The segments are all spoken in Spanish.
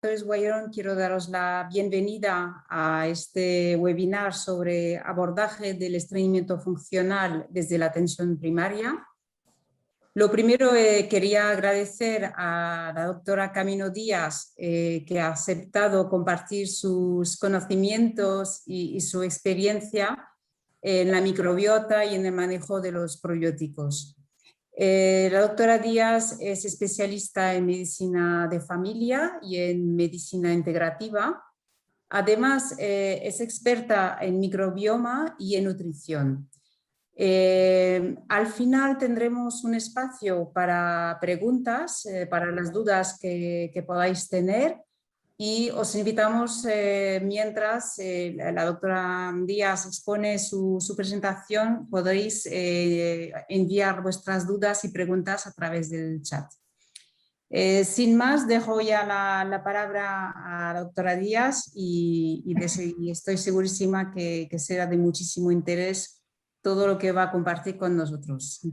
doctores Guayón, quiero daros la bienvenida a este webinar sobre abordaje del estreñimiento funcional desde la atención primaria. Lo primero, quería agradecer a la doctora Camino Díaz que ha aceptado compartir sus conocimientos y su experiencia en la microbiota y en el manejo de los probióticos. La doctora Díaz es especialista en medicina de familia y en medicina integrativa. Además, es experta en microbioma y en nutrición. Al final tendremos un espacio para preguntas, para las dudas que podáis tener. Y os invitamos, mientras la doctora Díaz expone su presentación, podéis enviar vuestras dudas y preguntas a través del chat. Sin más, dejo ya la palabra a la doctora Díaz y estoy segurísima que será de muchísimo interés todo lo que va a compartir con nosotros.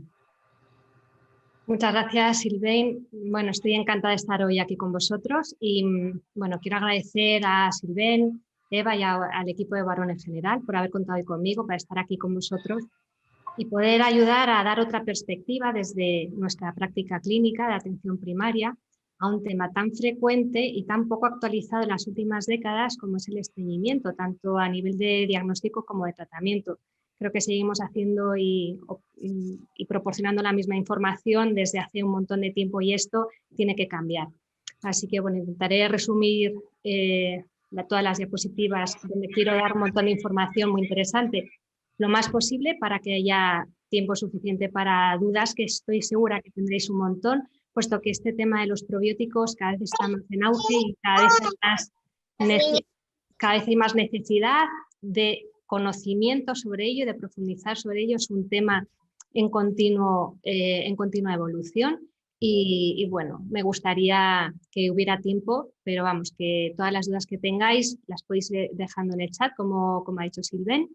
Muchas gracias, Sylvain. Bueno, estoy encantada de estar hoy aquí con vosotros y bueno, quiero agradecer a Sylvain, Eva y al equipo de Barón en general por haber contado hoy conmigo para estar aquí con vosotros y poder ayudar a dar otra perspectiva desde nuestra práctica clínica de atención primaria a un tema tan frecuente y tan poco actualizado en las últimas décadas como es el estreñimiento, tanto a nivel de diagnóstico como de tratamiento. Creo que seguimos haciendo y proporcionando la misma información desde hace un montón de tiempo y esto tiene que cambiar. Así que bueno, intentaré resumir todas las diapositivas donde quiero dar un montón de información muy interesante lo más posible para que haya tiempo suficiente para dudas, que estoy segura que tendréis un montón, puesto que este tema de los probióticos cada vez está más en auge y cada vez hay más necesidad de conocimiento sobre ello, de profundizar sobre ello. Es un tema en continua evolución y bueno, me gustaría que hubiera tiempo, pero vamos, que todas las dudas que tengáis las podéis ir dejando en el chat, como ha dicho Sylvain,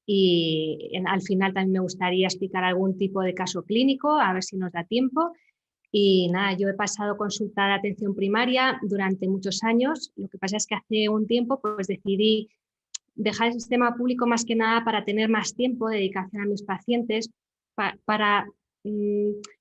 y al final también me gustaría explicar algún tipo de caso clínico, a ver si nos da tiempo. Y nada, yo he pasado consulta de atención primaria durante muchos años, lo que pasa es que hace un tiempo pues decidí dejar el sistema público más que nada para tener más tiempo de dedicación a mis pacientes, para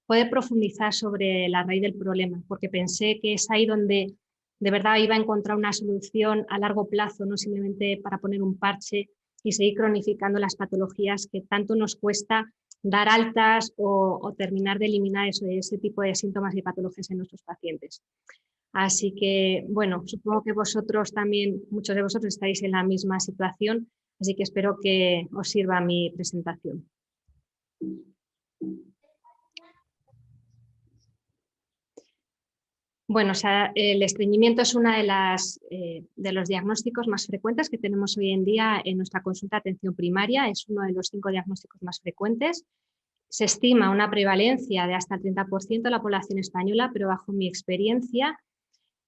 poder profundizar sobre la raíz del problema, porque pensé que es ahí donde de verdad iba a encontrar una solución a largo plazo, no simplemente para poner un parche y seguir cronificando las patologías que tanto nos cuesta dar altas o terminar de eliminar ese tipo de síntomas y patologías en nuestros pacientes. Así que, bueno, supongo que vosotros también, muchos de vosotros estáis en la misma situación, así que espero que os sirva mi presentación. Bueno, o sea, el estreñimiento es uno de los diagnósticos más frecuentes que tenemos hoy en día en nuestra consulta de atención primaria. Es uno de los 5 diagnósticos más frecuentes. Se estima una prevalencia de hasta el 30% de la población española, pero bajo mi experiencia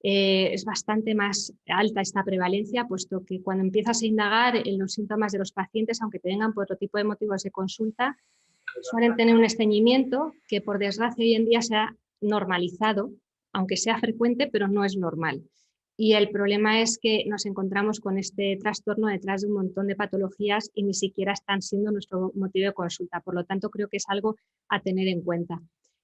es bastante más alta esta prevalencia, puesto que cuando empiezas a indagar en los síntomas de los pacientes, aunque te vengan por otro tipo de motivos de consulta, suelen tener un estreñimiento que por desgracia hoy en día se ha normalizado, aunque sea frecuente, pero no es normal. Y el problema es que nos encontramos con este trastorno detrás de un montón de patologías y ni siquiera están siendo nuestro motivo de consulta. Por lo tanto, creo que es algo a tener en cuenta.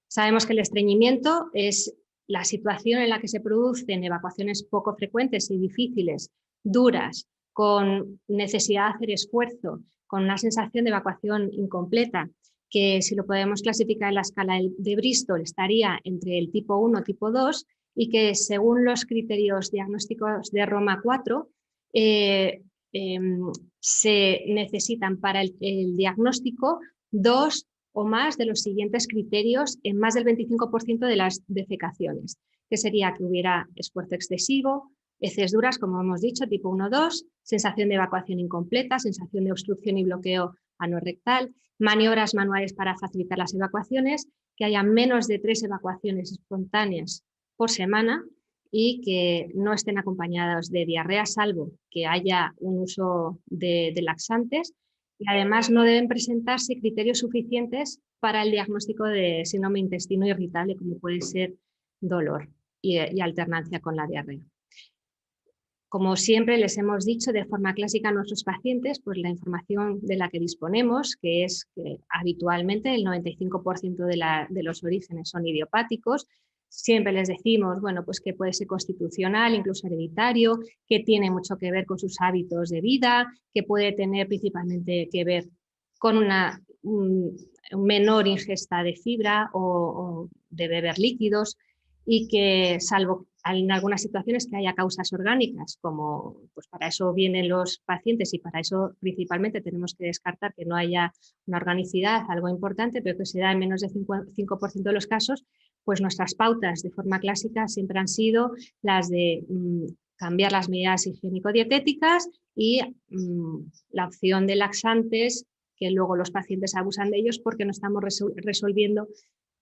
Sabemos que el estreñimiento es la situación en la que se producen evacuaciones poco frecuentes y difíciles, duras, con necesidad de hacer esfuerzo, con una sensación de evacuación incompleta, que si lo podemos clasificar en la escala de Bristol estaría entre el tipo 1 y tipo 2, y que según los criterios diagnósticos de Roma 4 se necesitan para el diagnóstico 2 o más de los siguientes criterios en más del 25% de las defecaciones, que sería que hubiera esfuerzo excesivo, heces duras, como hemos dicho, tipo 1-2, sensación de evacuación incompleta, sensación de obstrucción y bloqueo anorrectal, maniobras manuales para facilitar las evacuaciones, que haya menos de 3 evacuaciones espontáneas por semana y que no estén acompañados de diarrea, salvo que haya un uso de laxantes. Y además no deben presentarse criterios suficientes para el diagnóstico de síndrome de intestino irritable, como puede ser dolor y alternancia con la diarrea. Como siempre les hemos dicho de forma clásica a nuestros pacientes, pues la información de la que disponemos, que es que habitualmente el 95% de los orígenes son idiopáticos. Siempre les decimos, bueno, pues que puede ser constitucional, incluso hereditario, que tiene mucho que ver con sus hábitos de vida, que puede tener principalmente que ver con una menor ingesta de fibra o de beber líquidos, y que salvo en algunas situaciones que haya causas orgánicas, como pues para eso vienen los pacientes y para eso principalmente tenemos que descartar que no haya una organicidad, algo importante, pero que se da en menos del 5% de los casos, pues nuestras pautas de forma clásica siempre han sido las de cambiar las medidas higiénico-dietéticas y la opción de laxantes, que luego los pacientes abusan de ellos porque no estamos resolviendo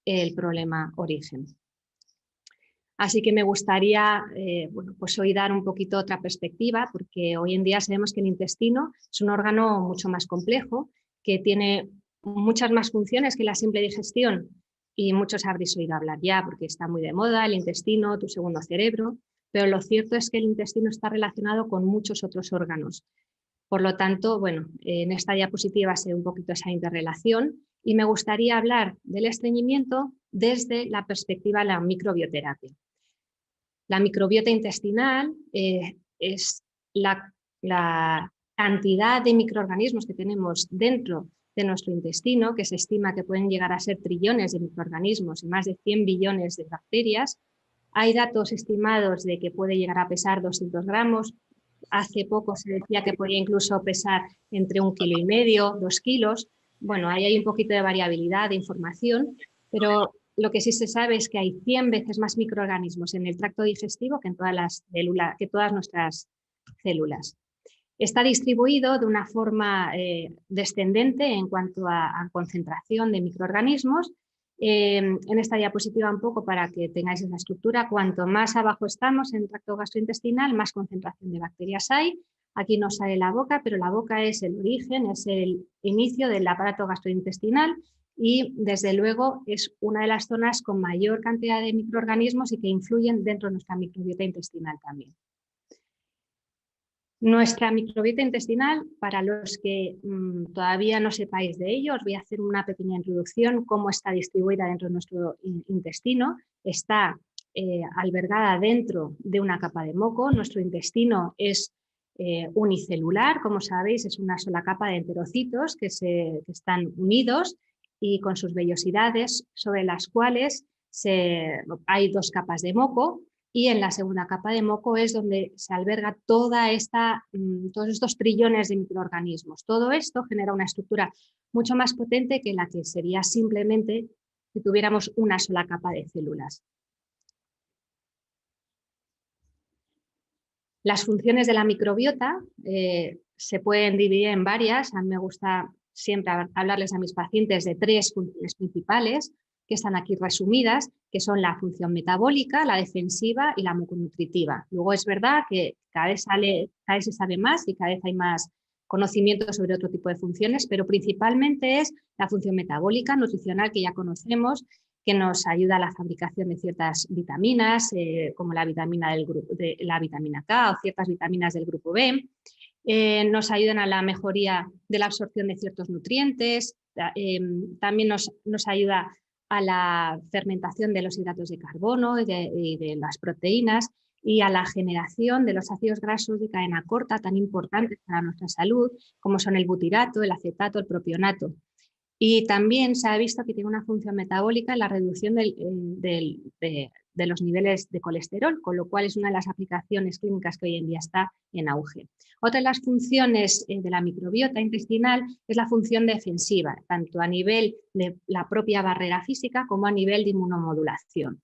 el problema origen. Así que me gustaría bueno, pues hoy dar un poquito otra perspectiva, porque hoy en día sabemos que el intestino es un órgano mucho más complejo, que tiene muchas más funciones que la simple digestión, y muchos habréis oído hablar ya porque está muy de moda el intestino, tu segundo cerebro, pero lo cierto es que el intestino está relacionado con muchos otros órganos. Por lo tanto, bueno, en esta diapositiva se ve un poquito esa interrelación y me gustaría hablar del estreñimiento desde la perspectiva de la microbioterapia. La microbiota intestinal es la cantidad de microorganismos que tenemos dentro de nuestro intestino, que se estima que pueden llegar a ser trillones de microorganismos y más de 100 billones de bacterias. Hay datos estimados de que puede llegar a pesar 200 gramos. Hace poco se decía que podía incluso pesar entre 1,5 kilos, 2 kilos. Bueno, ahí hay un poquito de variabilidad de información, pero lo que sí se sabe es que hay 100 veces más microorganismos en el tracto digestivo que en todas nuestras células. Está distribuido de una forma descendente en cuanto a concentración de microorganismos. En esta diapositiva un poco para que tengáis esa estructura, cuanto más abajo estamos en el tracto gastrointestinal, más concentración de bacterias hay. Aquí no sale la boca, pero la boca es el origen, es el inicio del aparato gastrointestinal y desde luego es una de las zonas con mayor cantidad de microorganismos y que influyen dentro de nuestra microbiota intestinal también. Nuestra microbiota intestinal, para los que todavía no sepáis de ello, os voy a hacer una pequeña introducción, cómo está distribuida dentro de nuestro intestino. Está albergada dentro de una capa de moco. Nuestro intestino es unicelular, como sabéis, es una sola capa de enterocitos que están unidos y con sus vellosidades, sobre las cuales hay 2 capas de moco. Y en la segunda capa de moco es donde se alberga todos estos trillones de microorganismos. Todo esto genera una estructura mucho más potente que la que sería simplemente si tuviéramos una sola capa de células. Las funciones de la microbiota se pueden dividir en varias. A mí me gusta siempre hablarles a mis pacientes de 3 funciones principales, que están aquí resumidas, que son la función metabólica, la defensiva y la muconutritiva. Luego es verdad que cada vez se sabe más y cada vez hay más conocimiento sobre otro tipo de funciones, pero principalmente es la función metabólica, nutricional, que ya conocemos, que nos ayuda a la fabricación de ciertas vitaminas, como la vitamina K o ciertas vitaminas del grupo B. Nos ayudan a la mejoría de la absorción de ciertos nutrientes, también nos ayuda a la fermentación de los hidratos de carbono y de las proteínas y a la generación de los ácidos grasos de cadena corta tan importantes para nuestra salud, como son el butirato, el acetato, el propionato. Y también se ha visto que tiene una función metabólica en la reducción de los niveles de colesterol, con lo cual es una de las aplicaciones clínicas que hoy en día está en auge. Otra de las funciones de la microbiota intestinal es la función defensiva, tanto a nivel de la propia barrera física como a nivel de inmunomodulación.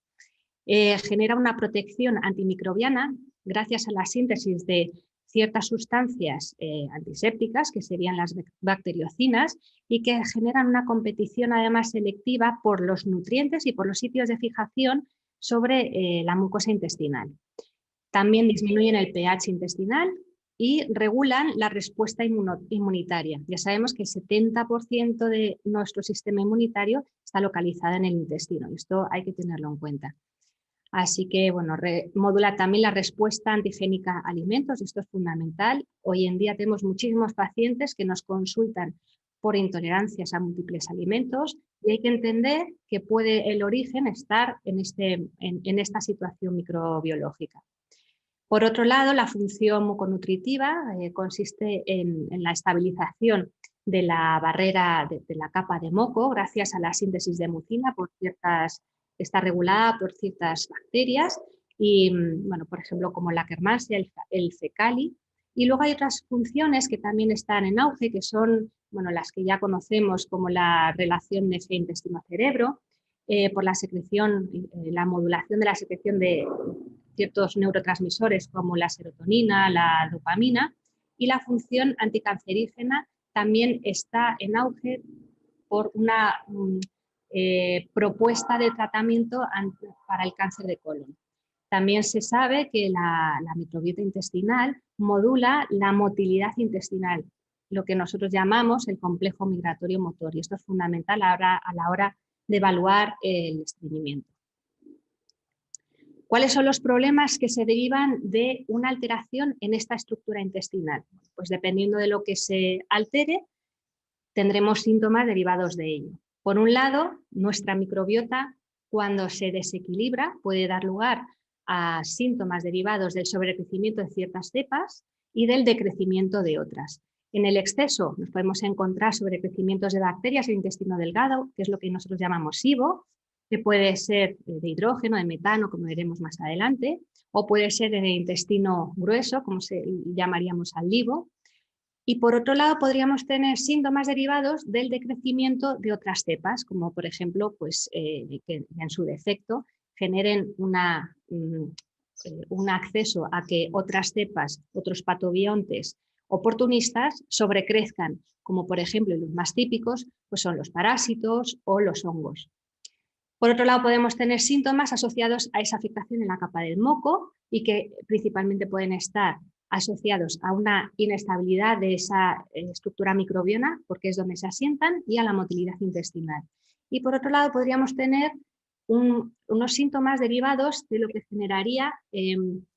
Genera una protección antimicrobiana gracias a la síntesis de ciertas sustancias antisépticas, que serían las bacteriocinas, y que generan una competición además selectiva por los nutrientes y por los sitios de fijación sobre la mucosa intestinal. También disminuyen el pH intestinal y regulan la respuesta inmunitaria. Ya sabemos que el 70% de nuestro sistema inmunitario está localizado en el intestino, y esto hay que tenerlo en cuenta. Así que, bueno, modula también la respuesta antigénica a alimentos, esto es fundamental. Hoy en día tenemos muchísimos pacientes que nos consultan por intolerancias a múltiples alimentos y hay que entender que puede el origen estar en esta situación microbiológica. Por otro lado, la función muconutritiva consiste en la estabilización de la barrera de la capa de moco gracias a la síntesis de mucina está regulada por ciertas bacterias y, bueno, por ejemplo, como la Akkermansia, el fecali. Y luego hay otras funciones que también están en auge, que son, bueno, las que ya conocemos como la relación de intestino-cerebro, por la secreción, la modulación de la secreción de ciertos neurotransmisores como la serotonina, la dopamina, y la función anticancerígena también está en auge por una propuesta de tratamiento para el cáncer de colon. También se sabe que la microbiota intestinal modula la motilidad intestinal, lo que nosotros llamamos el complejo migratorio motor, y esto es fundamental a la hora de evaluar el estreñimiento. ¿Cuáles son los problemas que se derivan de una alteración en esta estructura intestinal? Pues dependiendo de lo que se altere, tendremos síntomas derivados de ello. Por un lado, nuestra microbiota, cuando se desequilibra, puede dar lugar a síntomas derivados del sobrecrecimiento de ciertas cepas y del decrecimiento de otras. En el exceso nos podemos encontrar sobrecrecimientos de bacterias del intestino delgado, que es lo que nosotros llamamos SIBO, que puede ser de hidrógeno, de metano, como veremos más adelante, o puede ser en el intestino grueso, como llamaríamos al LIBO. Y por otro lado, podríamos tener síntomas derivados del decrecimiento de otras cepas, como por ejemplo, pues, que en su defecto generen un acceso a que otras cepas, otros patobiontes oportunistas sobrecrezcan, como por ejemplo, los más típicos pues son los parásitos o los hongos. Por otro lado, podemos tener síntomas asociados a esa afectación en la capa del moco y que principalmente pueden estar asociados a una inestabilidad de esa estructura microbiana, porque es donde se asientan, y a la motilidad intestinal. Y por otro lado, podríamos tener unos síntomas derivados de lo que generaría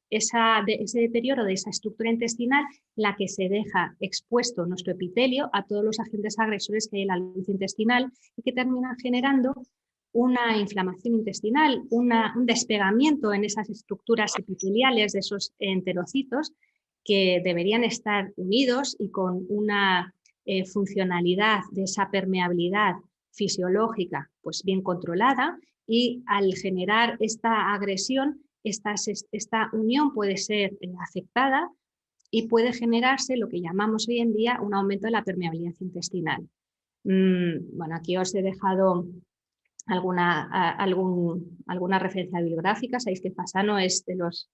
ese deterioro de esa estructura intestinal, la que se deja expuesto nuestro epitelio a todos los agentes agresores que hay en la luz intestinal y que terminan generando una inflamación intestinal, un despegamiento en esas estructuras epiteliales de esos enterocitos que deberían estar unidos y con una funcionalidad de esa permeabilidad fisiológica pues bien controlada, y al generar esta agresión, esta unión puede ser afectada y puede generarse lo que llamamos hoy en día un aumento de la permeabilidad intestinal. Bueno, aquí os he dejado alguna referencia bibliográfica. Sabéis que Fasano es de los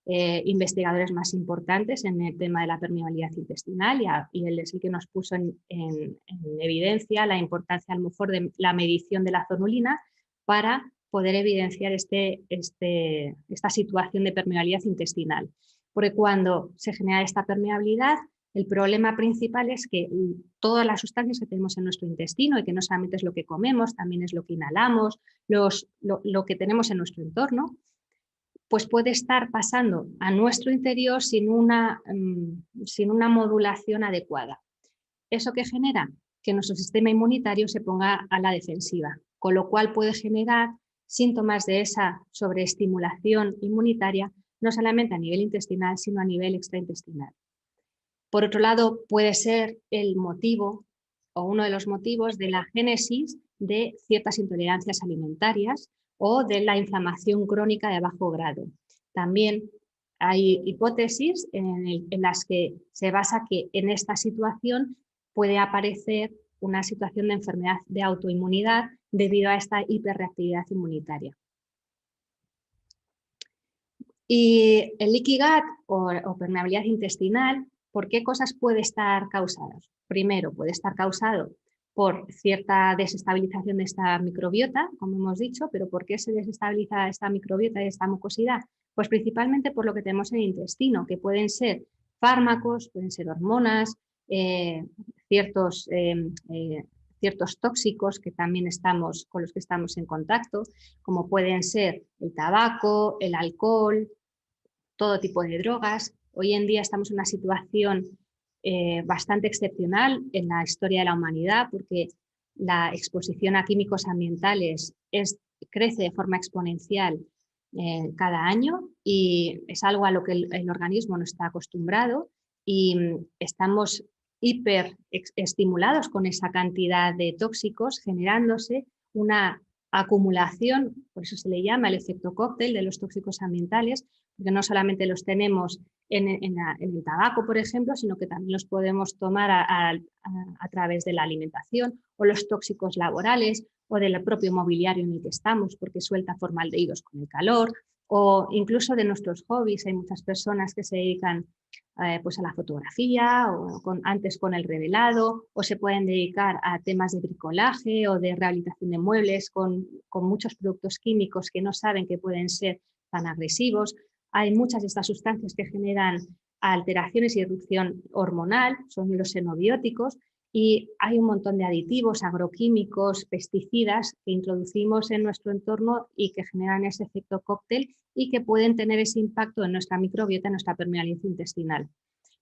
investigadores más importantes en el tema de la permeabilidad intestinal y él es el que nos puso en evidencia la importancia a lo mejor de la medición de la zonulina para poder evidenciar esta situación de permeabilidad intestinal. Porque cuando se genera esta permeabilidad, el problema principal es que todas las sustancias que tenemos en nuestro intestino, y que no solamente es lo que comemos, también es lo que inhalamos, lo que tenemos en nuestro entorno, pues puede estar pasando a nuestro interior sin una modulación adecuada. ¿Eso qué genera? Que nuestro sistema inmunitario se ponga a la defensiva, con lo cual puede generar síntomas de esa sobreestimulación inmunitaria, no solamente a nivel intestinal, sino a nivel extraintestinal. Por otro lado, puede ser el motivo o uno de los motivos de la génesis de ciertas intolerancias alimentarias o de la inflamación crónica de bajo grado. También hay hipótesis en las que se basa que en esta situación puede aparecer una situación de enfermedad de autoinmunidad debido a esta hiperreactividad inmunitaria. Y el leaky gut o permeabilidad intestinal, ¿por qué cosas puede estar causada? Primero, puede estar causado por cierta desestabilización de esta microbiota, como hemos dicho, pero ¿por qué se desestabiliza esta microbiota y esta mucosidad? Pues principalmente por lo que tenemos en el intestino, que pueden ser fármacos, pueden ser hormonas, ciertos ciertos tóxicos que también con los que estamos en contacto, como pueden ser el tabaco, el alcohol, todo tipo de drogas. Hoy en día estamos en una situación bastante excepcional en la historia de la humanidad, porque la exposición a químicos ambientales crece de forma exponencial cada año, y es algo a lo que el organismo no está acostumbrado, y estamos hiperestimulados con esa cantidad de tóxicos, generándose una acumulación, por eso se le llama el efecto cóctel de los tóxicos ambientales, porque no solamente los tenemos en el tabaco, por ejemplo, sino que también los podemos tomar a través de la alimentación, o los tóxicos laborales, o del propio mobiliario en el que estamos, porque suelta formaldehídos con el calor, o incluso de nuestros hobbies. Hay muchas personas que se dedican pues a la fotografía, o antes con el revelado, o se pueden dedicar a temas de bricolaje o de rehabilitación de muebles con muchos productos químicos que no saben que pueden ser tan agresivos. Hay muchas de estas sustancias que generan alteraciones y disrupción hormonal, son los xenobióticos, y hay un montón de aditivos, agroquímicos, pesticidas que introducimos en nuestro entorno y que generan ese efecto cóctel y que pueden tener ese impacto en nuestra microbiota, en nuestra permeabilidad intestinal.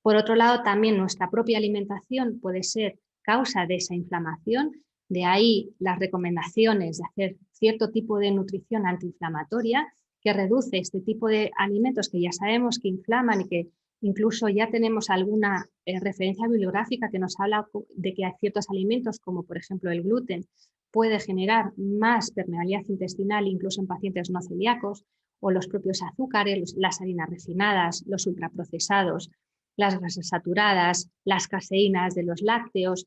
Por otro lado, también nuestra propia alimentación puede ser causa de esa inflamación, de ahí las recomendaciones de hacer cierto tipo de nutrición antiinflamatoria que reduce este tipo de alimentos que ya sabemos que inflaman, y que incluso ya tenemos alguna referencia bibliográfica que nos habla de que hay ciertos alimentos, como por ejemplo el gluten, puede generar más permeabilidad intestinal incluso en pacientes no celíacos, o los propios azúcares, las harinas refinadas, los ultraprocesados, las grasas saturadas, las caseínas de los lácteos,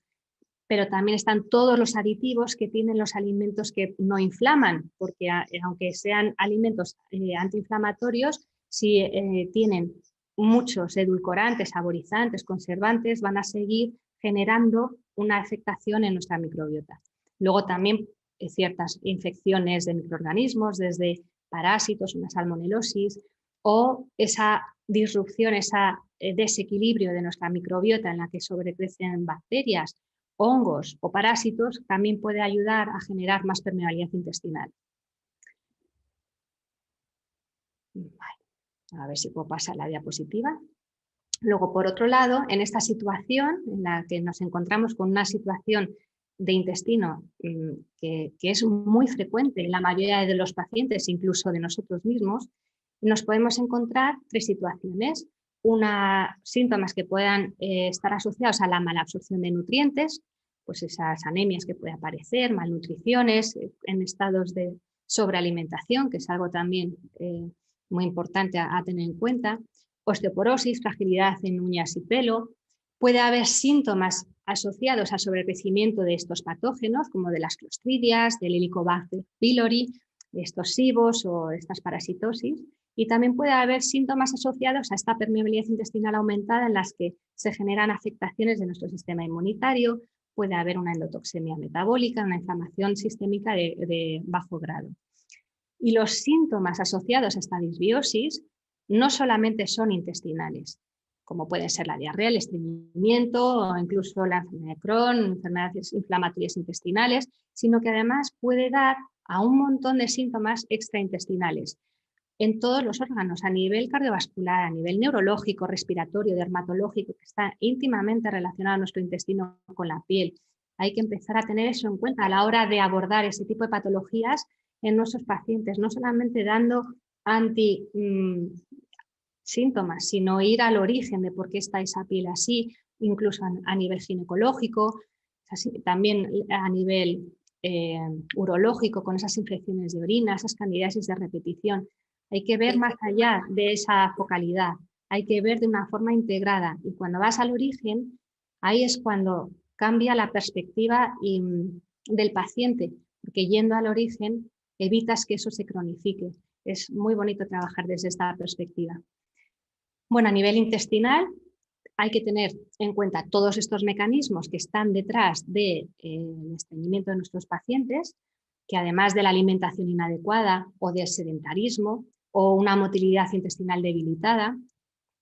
pero también están todos los aditivos que tienen los alimentos que no inflaman, porque aunque sean alimentos antiinflamatorios, si tienen muchos edulcorantes, saborizantes, conservantes, van a seguir generando una afectación en nuestra microbiota. Luego también ciertas infecciones de microorganismos, desde parásitos, una salmonelosis, o esa disrupción, ese desequilibrio de nuestra microbiota en la que sobrecrecen bacterias, hongos o parásitos, también puede ayudar a generar más permeabilidad intestinal. Vale, a ver si puedo pasar la diapositiva. Luego, por otro lado, en esta situación en la que nos encontramos con una situación de intestino que es muy frecuente en la mayoría de los pacientes, incluso de nosotros mismos, nos podemos encontrar tres situaciones. Síntomas que puedan estar asociados a la mala absorción de nutrientes, pues esas anemias que pueden aparecer, malnutriciones, en estados de sobrealimentación, que es algo también muy importante a tener en cuenta, osteoporosis, fragilidad en uñas y pelo. Puede haber síntomas asociados al sobrecrecimiento de estos patógenos, como de las clostridias, del Helicobacter pylori, de estos SIBOs o estas parasitosis. Y también puede haber síntomas asociados a esta permeabilidad intestinal aumentada, en las que se generan afectaciones de nuestro sistema inmunitario, puede haber una endotoxemia metabólica, una inflamación sistémica de bajo grado. Y los síntomas asociados a esta disbiosis no solamente son intestinales, como pueden ser la diarrea, el estreñimiento o incluso la enfermedad de Crohn, enfermedades inflamatorias intestinales, sino que además puede dar a un montón de síntomas extraintestinales en todos los órganos, a nivel cardiovascular, a nivel neurológico, respiratorio, dermatológico, que está íntimamente relacionado a nuestro intestino con la piel. Hay que empezar a tener eso en cuenta a la hora de abordar ese tipo de patologías en nuestros pacientes, no solamente dando síntomas, sino ir al origen de por qué está esa piel así, incluso a nivel ginecológico, también a nivel urológico, con esas infecciones de orina, esas candidiasis de repetición. Hay que ver más allá de esa focalidad, hay que ver de una forma integrada, y cuando vas al origen, ahí es cuando cambia la perspectiva del paciente, porque yendo al origen evitas que eso se cronifique. Es muy bonito trabajar desde esta perspectiva. Bueno, a nivel intestinal hay que tener en cuenta todos estos mecanismos que están detrás del estreñimiento de nuestros pacientes, que además de la alimentación inadecuada o del sedentarismo o una motilidad intestinal debilitada,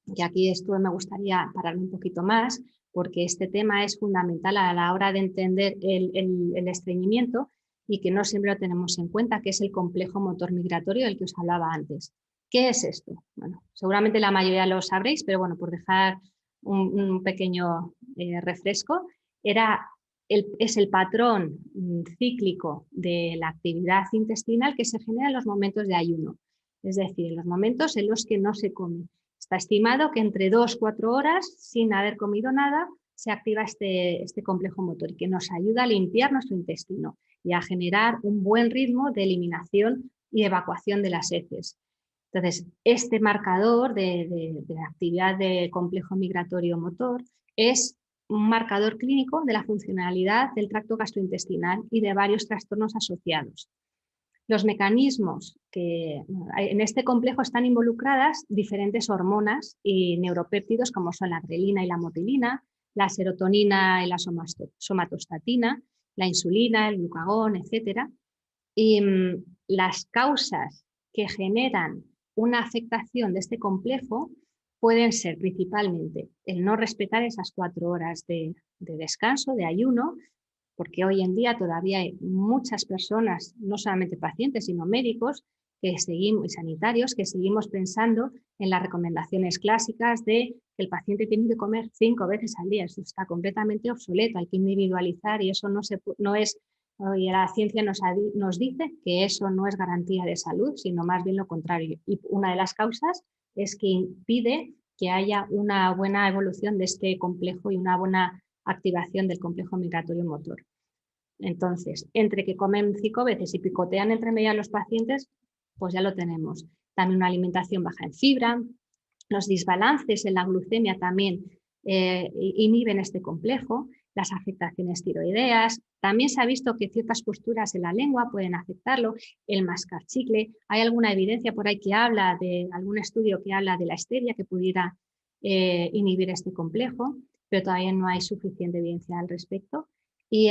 y aquí esto me gustaría parar un poquito más, porque este tema es fundamental a la hora de entender el estreñimiento y que no siempre lo tenemos en cuenta, que es el complejo motor migratorio del que os hablaba antes. ¿Qué es esto? Bueno, seguramente la mayoría lo sabréis, pero bueno, por dejar un pequeño refresco, es el patrón cíclico de la actividad intestinal que se genera en los momentos de ayuno, es decir, en los momentos en los que no se come. Está estimado que entre 2-4 horas, sin haber comido nada, se activa este complejo motor, que nos ayuda a limpiar nuestro intestino y a generar un buen ritmo de eliminación y evacuación de las heces. Entonces, este marcador de la actividad del complejo migratorio motor es un marcador clínico de la funcionalidad del tracto gastrointestinal y de varios trastornos asociados. Los mecanismos que en este complejo están involucradas diferentes hormonas y neuropéptidos como son la grelina y la motilina, la serotonina y la somatostatina, la insulina, el glucagón, etc. Y las causas que generan una afectación de este complejo pueden ser principalmente el no respetar esas 4 horas de descanso, de ayuno, porque hoy en día todavía hay muchas personas, no solamente pacientes, sino médicos que seguimos, y sanitarios, que seguimos pensando en las recomendaciones clásicas de que el paciente tiene que comer 5 veces al día. Eso está completamente obsoleto, hay que individualizar y eso no es. Hoy la ciencia nos dice que eso no es garantía de salud, sino más bien lo contrario. Y una de las causas es que impide que haya una buena evolución de este complejo y una buena activación del complejo migratorio motor. Entonces, entre que comen 5 veces y picotean entre medio a los pacientes, pues ya lo tenemos. También una alimentación baja en fibra, los desbalances en la glucemia también inhiben este complejo, las afectaciones tiroideas. También se ha visto que ciertas posturas en la lengua pueden afectarlo, el mascar chicle. Hay alguna evidencia por ahí que habla de algún estudio que habla de la stevia que pudiera inhibir este complejo, pero todavía no hay suficiente evidencia al respecto. Y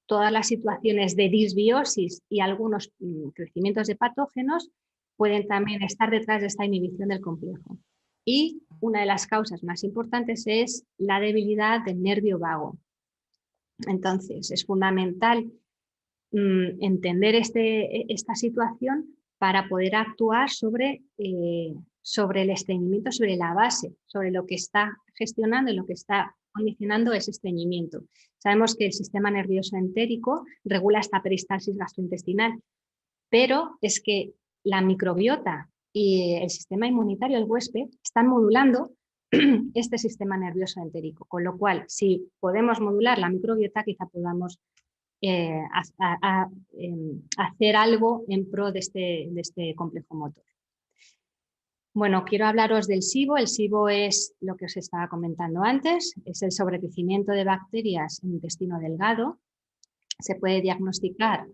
todas las situaciones de disbiosis y algunos crecimientos de patógenos pueden también estar detrás de esta inhibición del complejo. Y una de las causas más importantes es la debilidad del nervio vago. Entonces, es fundamental entender esta situación para poder actuar sobre el estreñimiento, sobre la base, sobre lo que está gestionando y lo que está condicionando ese estreñimiento. Sabemos que el sistema nervioso entérico regula esta peristalsis gastrointestinal, pero es que la microbiota y el sistema inmunitario, el huésped, están modulando este sistema nervioso entérico, con lo cual, si podemos modular la microbiota, quizá podamos hacer algo en pro de este complejo motor. Bueno, quiero hablaros del SIBO. El SIBO es lo que os estaba comentando antes, es el sobrecrecimiento de bacterias en intestino delgado. Se puede diagnosticar,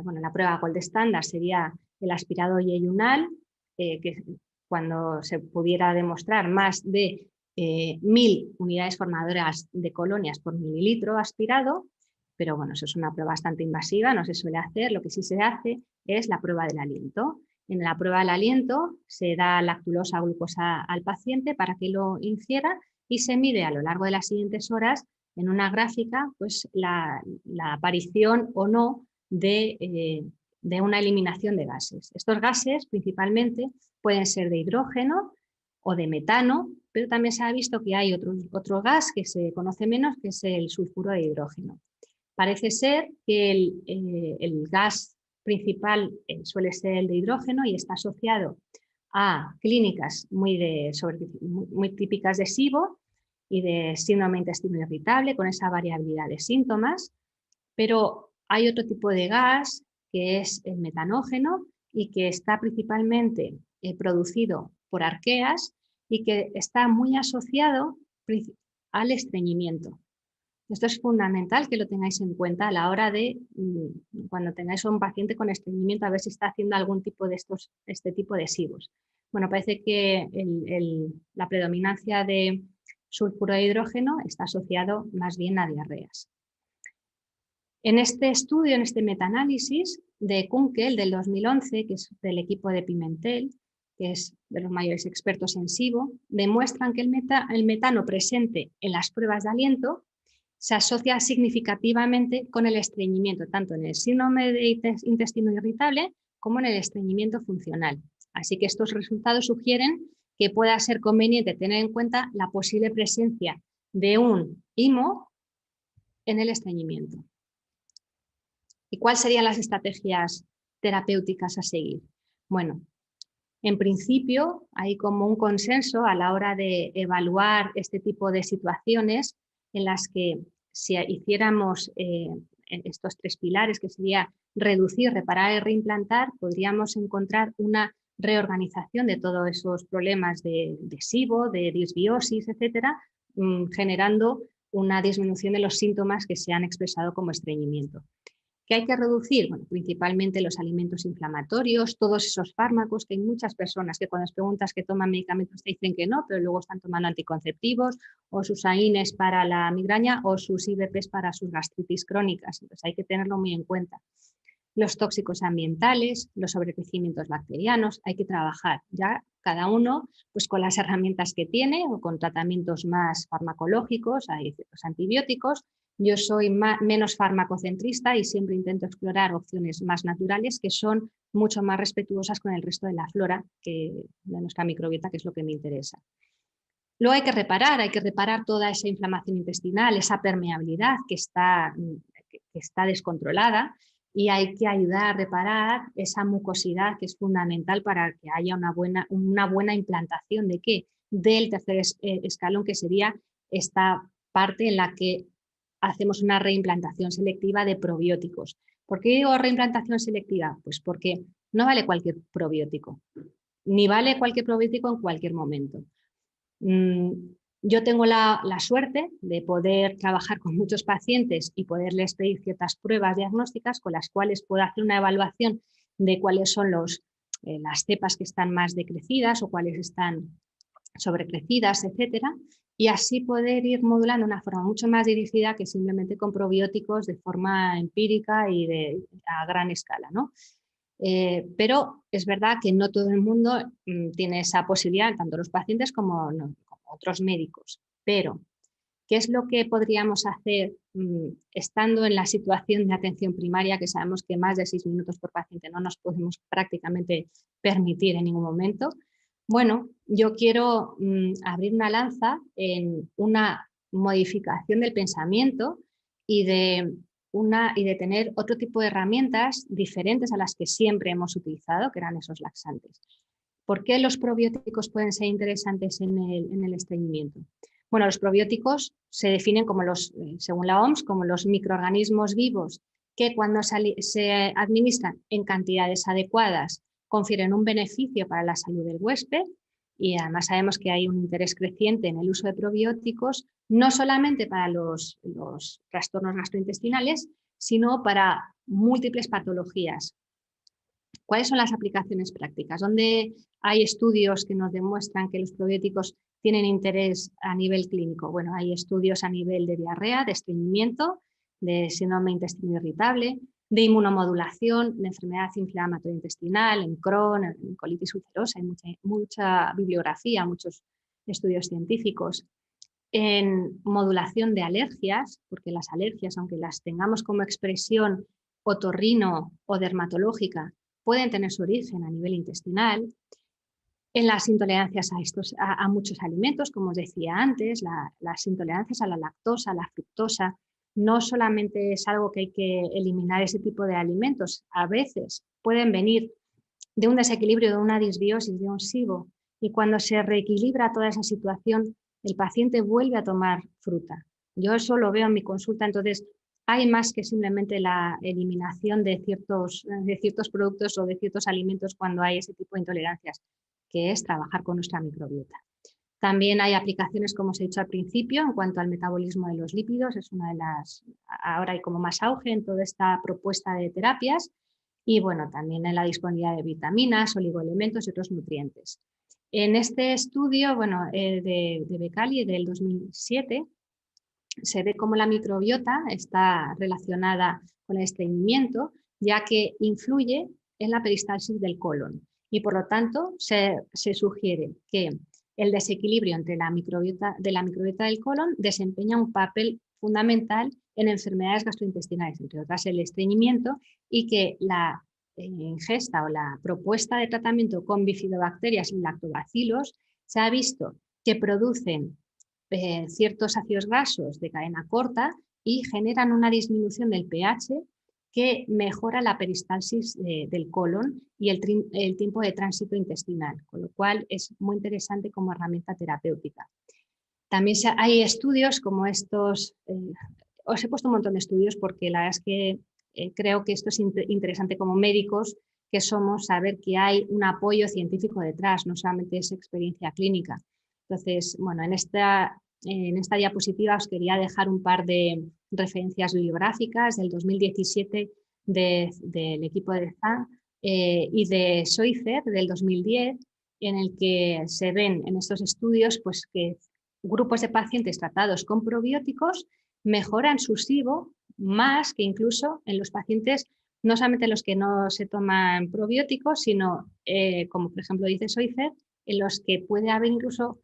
bueno, la prueba gold estándar sería el aspirado yeyunal, que cuando se pudiera demostrar más de 1000 unidades formadoras de colonias por mililitro aspirado, pero bueno, eso es una prueba bastante invasiva, no se suele hacer. Lo que sí se hace es la prueba del aliento. En la prueba del aliento se da lactulosa glucosa al paciente para que lo ingiera y se mide a lo largo de las siguientes horas en una gráfica pues, la aparición o no de una eliminación de gases. Estos gases principalmente pueden ser de hidrógeno o de metano, pero también se ha visto que hay otro gas que se conoce menos, que es el sulfuro de hidrógeno. Parece ser que el gas principal suele ser el de hidrógeno y está asociado a clínicas muy típicas de SIBO y de síndrome de intestino irritable, con esa variabilidad de síntomas, pero hay otro tipo de gas que es el metanógeno y que está principalmente producido por arqueas y que está muy asociado al estreñimiento. Esto es fundamental que lo tengáis en cuenta a la hora de, cuando tengáis a un paciente con estreñimiento, a ver si está haciendo algún tipo de este tipo de SIBOs. Bueno, parece que la predominancia de sulfuro de hidrógeno está asociado más bien a diarreas. En este estudio, en este metaanálisis de Kunkel del 2011, que es del equipo de Pimentel, que es de los mayores expertos en SIBO, demuestran que el metano presente en las pruebas de aliento se asocia significativamente con el estreñimiento, tanto en el síndrome de intestino irritable como en el estreñimiento funcional. Así que estos resultados sugieren que pueda ser conveniente tener en cuenta la posible presencia de un IMO en el estreñimiento. ¿Y cuáles serían las estrategias terapéuticas a seguir? Bueno, en principio hay como un consenso a la hora de evaluar este tipo de situaciones en las que si hiciéramos estos 3 pilares, que sería reducir, reparar y reimplantar, podríamos encontrar una reorganización de todos esos problemas de SIBO, de disbiosis, etcétera, generando una disminución de los síntomas que se han expresado como estreñimiento. ¿Qué hay que reducir? Bueno, principalmente los alimentos inflamatorios, todos esos fármacos, que hay muchas personas que cuando les preguntas que toman medicamentos te dicen que no, pero luego están tomando anticonceptivos o sus AINES para la migraña o sus IBPs para sus gastritis crónicas. Entonces hay que tenerlo muy en cuenta. Los tóxicos ambientales, los sobrecrecimientos bacterianos, hay que trabajar ya cada uno pues, con las herramientas que tiene o con tratamientos más farmacológicos, hay ciertos antibióticos. Yo soy menos farmacocentrista y siempre intento explorar opciones más naturales que son mucho más respetuosas con el resto de la flora que de nuestra microbiota, que es lo que me interesa. Luego hay que reparar toda esa inflamación intestinal, esa permeabilidad que está descontrolada, y hay que ayudar a reparar esa mucosidad que es fundamental para que haya una buena implantación de ¿qué? Del tercer escalón, que sería esta parte en la que hacemos una reimplantación selectiva de probióticos. ¿Por qué digo reimplantación selectiva? Pues porque no vale cualquier probiótico, ni vale cualquier probiótico en cualquier momento. Yo tengo la suerte de poder trabajar con muchos pacientes y poderles pedir ciertas pruebas diagnósticas con las cuales puedo hacer una evaluación de cuáles son las cepas que están más decrecidas o cuáles están sobrecrecidas, etcétera, y así poder ir modulando de una forma mucho más dirigida que simplemente con probióticos de forma empírica y a gran escala, ¿no? Pero es verdad que no todo el mundo tiene esa posibilidad, tanto los pacientes como otros médicos. Pero, ¿qué es lo que podríamos hacer estando en la situación de atención primaria, que sabemos que más de 6 minutos por paciente no nos podemos prácticamente permitir en ningún momento? Bueno, yo quiero abrir una lanza en una modificación del pensamiento y de tener otro tipo de herramientas diferentes a las que siempre hemos utilizado, que eran esos laxantes. ¿Por qué los probióticos pueden ser interesantes en el estreñimiento? Bueno, los probióticos se definen como según la OMS, como los microorganismos vivos que cuando se administran en cantidades adecuadas confieren un beneficio para la salud del huésped, y además sabemos que hay un interés creciente en el uso de probióticos, no solamente para los trastornos gastrointestinales, sino para múltiples patologías. ¿Cuáles son las aplicaciones prácticas? ¿Dónde hay estudios que nos demuestran que los probióticos tienen interés a nivel clínico? Bueno, hay estudios a nivel de diarrea, de estreñimiento, de síndrome de intestino irritable, de inmunomodulación, de enfermedad inflamatoria intestinal, en Crohn, en colitis ulcerosa, hay mucha bibliografía, muchos estudios científicos. En modulación de alergias, porque las alergias, aunque las tengamos como expresión otorrino o dermatológica, pueden tener su origen a nivel intestinal. En las intolerancias a muchos alimentos, como os decía antes, las intolerancias a la lactosa, a la fructosa, no solamente es algo que hay que eliminar ese tipo de alimentos, a veces pueden venir de un desequilibrio, de una disbiosis, de un SIBO, y cuando se reequilibra toda esa situación, el paciente vuelve a tomar fruta. Yo eso lo veo en mi consulta, entonces hay más que simplemente la eliminación de ciertos productos o de ciertos alimentos cuando hay ese tipo de intolerancias, que es trabajar con nuestra microbiota. También hay aplicaciones, como os he dicho al principio, en cuanto al metabolismo de los lípidos, es una de las, ahora hay como más auge en toda esta propuesta de terapias, y bueno, también en la disponibilidad de vitaminas, oligoelementos y otros nutrientes. En este estudio, bueno, de Becali del 2007, se ve cómo la microbiota está relacionada con el estreñimiento, ya que influye en la peristalsis del colon. y por lo tanto se sugiere que el desequilibrio entre la microbiota del colon desempeña un papel fundamental en enfermedades gastrointestinales, entre otras el estreñimiento, y que la ingesta o la propuesta de tratamiento con bifidobacterias y lactobacilos se ha visto que producen ciertos ácidos grasos de cadena corta y generan una disminución del pH que mejora la peristalsis del colon y el tiempo de tránsito intestinal, con lo cual es muy interesante como herramienta terapéutica. También hay estudios como estos, os he puesto un montón de estudios porque la verdad es que creo que esto es interesante como médicos que somos, saber que hay un apoyo científico detrás, no solamente es experiencia clínica. Entonces, bueno, en esta diapositiva os quería dejar un par de referencias bibliográficas del 2017 del equipo de Zhang y de Scheuer del 2010, en el que se ven en estos estudios pues, que grupos de pacientes tratados con probióticos mejoran su SIBO más que incluso en los pacientes, no solamente los que no se toman probióticos, sino, como por ejemplo dice Scheuer, en los que puede haber incluso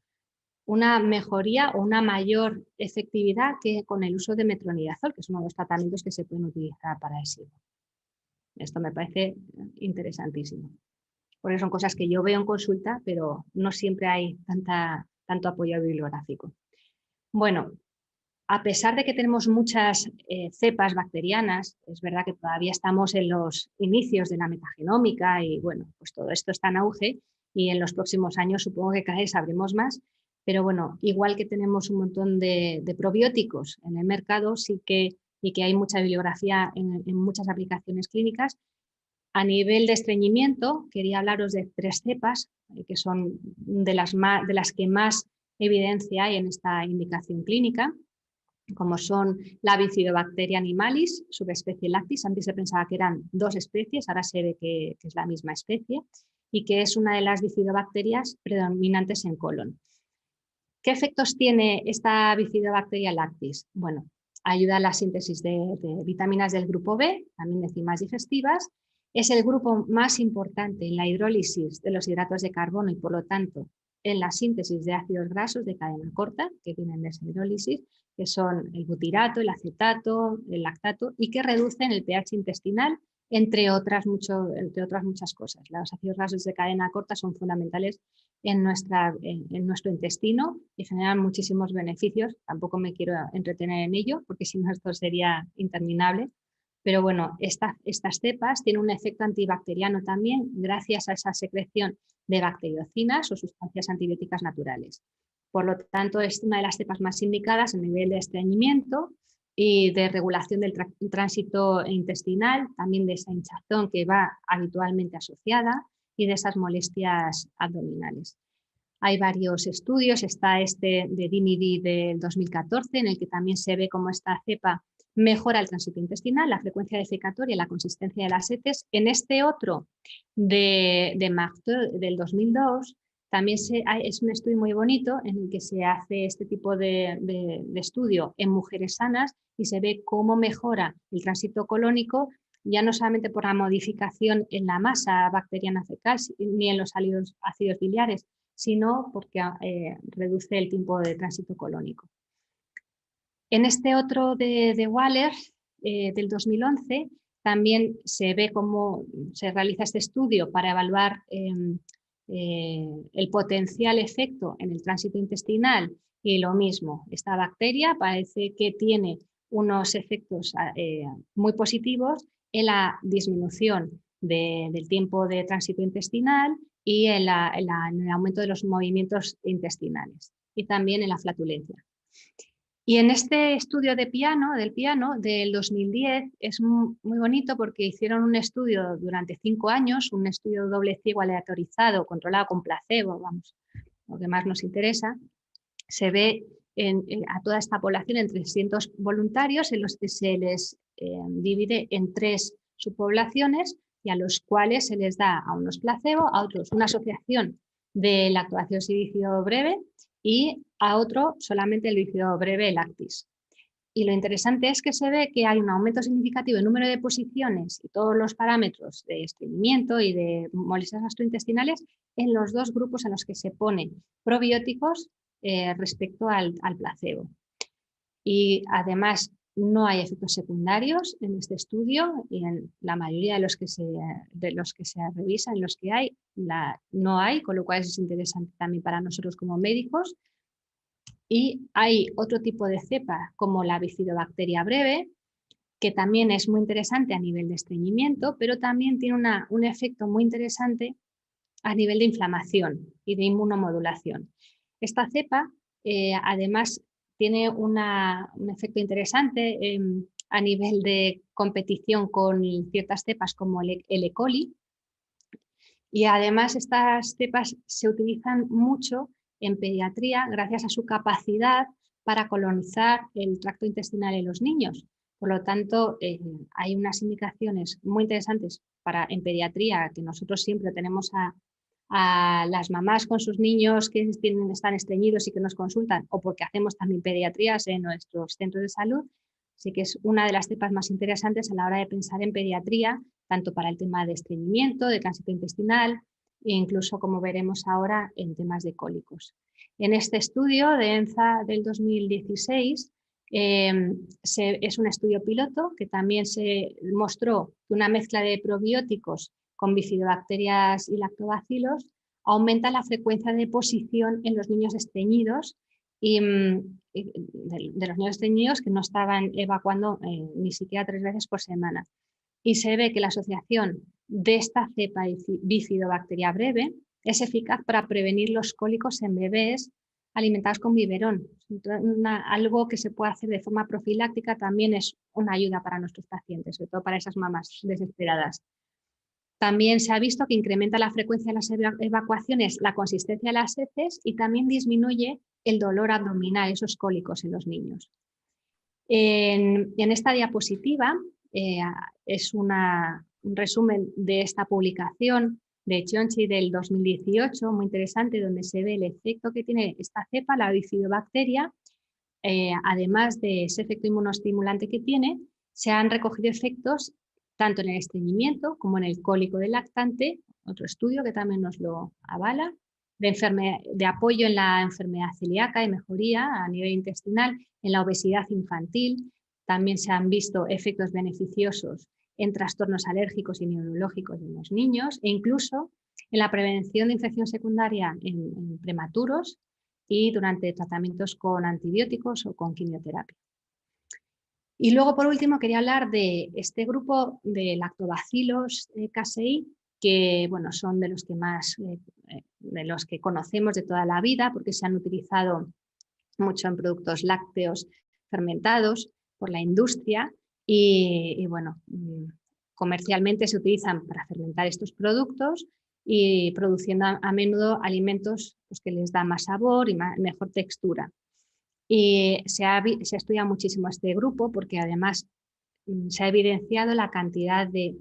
una mejoría o una mayor efectividad que con el uso de metronidazol, que es uno de los tratamientos que se pueden utilizar para el SIBO. Esto me parece interesantísimo. Porque son cosas que yo veo en consulta, pero no siempre hay tanto apoyo bibliográfico. Bueno, a pesar de que tenemos muchas cepas bacterianas, es verdad que todavía estamos en los inicios de la metagenómica y bueno, pues todo esto está en auge y en los próximos años supongo que cada vez sabremos más, pero bueno, igual que tenemos un montón de probióticos en el mercado, sí que hay mucha bibliografía en muchas aplicaciones clínicas. A nivel de estreñimiento, quería hablaros de 3 cepas, que son de las que más evidencia hay en esta indicación clínica, como son la Bifidobacteria animalis, subespecie lactis. Antes se pensaba que eran 2 especies, ahora se ve que es la misma especie, y que es una de las bifidobacterias predominantes en colon. ¿Qué efectos tiene esta Bifidobacteria lactis? Bueno, ayuda a la síntesis de vitaminas del grupo B, también de enzimas digestivas. Es el grupo más importante en la hidrólisis de los hidratos de carbono y, por lo tanto, en la síntesis de ácidos grasos de cadena corta que vienen de esa hidrólisis, que son el butirato, el acetato, el lactato, y que reducen el pH intestinal, entre otras muchas cosas. Los ácidos grasos de cadena corta son fundamentales en nuestro intestino y generan muchísimos beneficios. Tampoco me quiero entretener en ello, porque si no esto sería interminable. Pero bueno, estas cepas tienen un efecto antibacteriano también gracias a esa secreción de bacteriocinas o sustancias antibióticas naturales. Por lo tanto, es una de las cepas más indicadas a nivel de estreñimiento y de regulación del tránsito intestinal, también de esa hinchazón que va habitualmente asociada y de esas molestias abdominales. Hay varios estudios, está este de DIMIDI del 2014, en el que también se ve cómo esta cepa mejora el tránsito intestinal, la frecuencia defecatoria y la consistencia de las heces. En este otro de Marteau del 2002, también es un estudio muy bonito en el que se hace este tipo de estudio en mujeres sanas y se ve cómo mejora el tránsito colónico, ya no solamente por la modificación en la masa bacteriana fecal ni en los ácidos biliares, sino porque reduce el tiempo de tránsito colónico. En este otro de Waller del 2011 también se ve cómo se realiza este estudio para evaluar el potencial efecto en el tránsito intestinal y lo mismo, esta bacteria parece que tiene unos efectos muy positivos en la disminución del tiempo de tránsito intestinal y en el aumento de los movimientos intestinales y también en la flatulencia. Y en este estudio del piano del 2010 es muy bonito porque hicieron un estudio durante 5 años, un estudio doble ciego aleatorizado, controlado con placebo, vamos, lo que más nos interesa. Se ve a toda esta población en 300 voluntarios en los que se les divide en 3 subpoblaciones y a los cuales se les da a unos placebo, a otros una asociación de lactobacillus bifidobacterium breve y a otro solamente el bifidobacterium breve lactis. Y lo interesante es que se ve que hay un aumento significativo en número de posiciones y todos los parámetros de estreñimiento y de molestias gastrointestinales en los dos grupos en los que se ponen probióticos respecto al placebo. Y además no hay efectos secundarios en este estudio y en la mayoría de los que se revisan, en los que hay, no hay, con lo cual es interesante también para nosotros como médicos. Y hay otro tipo de cepa como la bifidobacteria breve, que también es muy interesante a nivel de estreñimiento, pero también tiene un efecto muy interesante a nivel de inflamación y de inmunomodulación. Esta cepa además tiene un efecto interesante a nivel de competición con ciertas cepas como el E. coli, y además estas cepas se utilizan mucho en pediatría gracias a su capacidad para colonizar el tracto intestinal en los niños. Por lo tanto, hay unas indicaciones muy interesantes en pediatría, que nosotros siempre tenemos a las mamás con sus niños que están estreñidos y que nos consultan, o porque hacemos también pediatrías en nuestros centros de salud. Así que es una de las cepas más interesantes a la hora de pensar en pediatría, tanto para el tema de estreñimiento, de tránsito intestinal e incluso, como veremos ahora, en temas de cólicos. En este estudio de ENZA del 2016, es un estudio piloto que también se mostró que una mezcla de probióticos con bifidobacterias y lactobacilos aumenta la frecuencia de deposición en los niños estreñidos y de los niños estreñidos que no estaban evacuando ni siquiera 3 veces por semana. Y se ve que la asociación de esta cepa bifidobacteria breve es eficaz para prevenir los cólicos en bebés alimentados con biberón. Algo que se puede hacer de forma profiláctica también es una ayuda para nuestros pacientes, sobre todo para esas mamás desesperadas. También se ha visto que incrementa la frecuencia de las evacuaciones, la consistencia de las heces y también disminuye el dolor abdominal, esos cólicos en los niños. En esta diapositiva es un resumen de esta publicación de Chionchi del 2018, muy interesante, donde se ve el efecto que tiene esta cepa, la bifidobacteria. Además de ese efecto inmunoestimulante que tiene, se han recogido efectos tanto en el estreñimiento como en el cólico del lactante, otro estudio que también nos lo avala, de apoyo en la enfermedad celíaca y mejoría a nivel intestinal, en la obesidad infantil. También se han visto efectos beneficiosos en trastornos alérgicos y neurológicos en los niños e incluso en la prevención de infección secundaria en prematuros y durante tratamientos con antibióticos o con quimioterapia. Y luego, por último, quería hablar de este grupo de lactobacilos casei, que bueno, son de los que más, de los que conocemos de toda la vida, porque se han utilizado mucho en productos lácteos fermentados por la industria y bueno, comercialmente se utilizan para fermentar estos productos y produciendo a menudo alimentos pues, que les da más sabor y mejor textura. Y se ha estudiado muchísimo este grupo porque además se ha evidenciado la cantidad de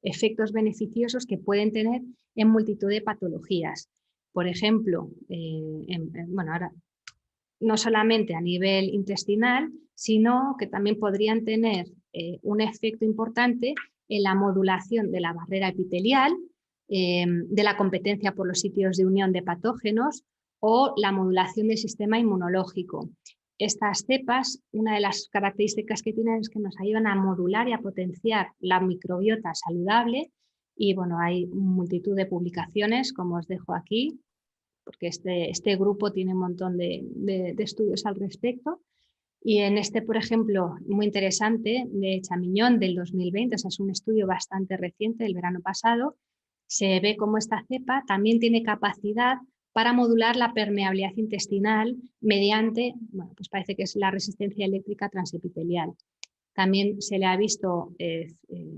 efectos beneficiosos que pueden tener en multitud de patologías. Por ejemplo, bueno, ahora no solamente a nivel intestinal, sino que también podrían tener un efecto importante en la modulación de la barrera epitelial, de la competencia por los sitios de unión de patógenos o la modulación del sistema inmunológico. Estas cepas, una de las características que tienen es que nos ayudan a modular y a potenciar la microbiota saludable y bueno, hay multitud de publicaciones, como os dejo aquí, porque este grupo tiene un montón de estudios al respecto. Y en este, por ejemplo, muy interesante, de Chamiñón del 2020, o sea, es un estudio bastante reciente del verano pasado, se ve cómo esta cepa también tiene capacidad para modular la permeabilidad intestinal mediante, bueno, pues parece que es la resistencia eléctrica transepitelial. También se le ha visto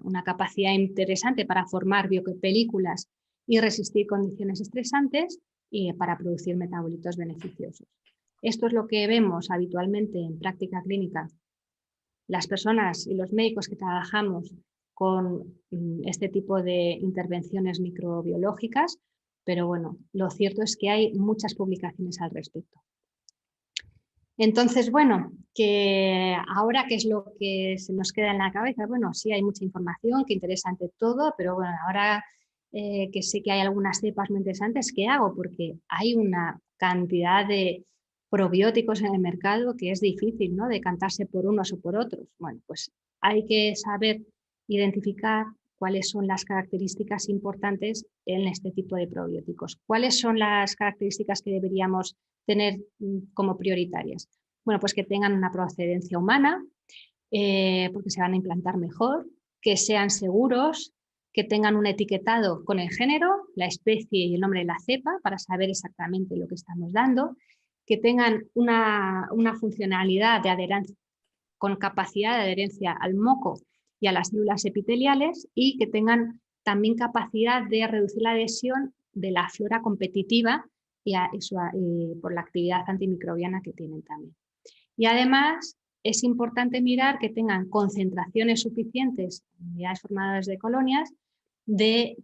una capacidad interesante para formar biopelículas y resistir condiciones estresantes y para producir metabolitos beneficiosos. Esto es lo que vemos habitualmente en práctica clínica. Las personas y los médicos que trabajamos con este tipo de intervenciones microbiológicas, pero bueno, lo cierto es que hay muchas publicaciones al respecto. Entonces, bueno, que ahora qué es lo que se nos queda en la cabeza. Bueno, sí hay mucha información, que interesante todo, pero bueno, ahora que sé que hay algunas cepas muy interesantes, ¿qué hago? Porque hay una cantidad de probióticos en el mercado que es difícil, ¿no?, decantarse por unos o por otros. Bueno, pues hay que saber identificar cuáles son las características importantes en este tipo de probióticos. ¿Cuáles son las características que deberíamos tener como prioritarias? Bueno, pues que tengan una procedencia humana, porque se van a implantar mejor, que sean seguros, que tengan un etiquetado con el género, la especie y el nombre de la cepa para saber exactamente lo que estamos dando, que tengan una funcionalidad de adherencia, con capacidad de adherencia al moco y a las células epiteliales, y que tengan también capacidad de reducir la adhesión de la flora competitiva y por la actividad antimicrobiana que tienen también. Y además es importante mirar que tengan concentraciones suficientes en unidades formadoras de colonias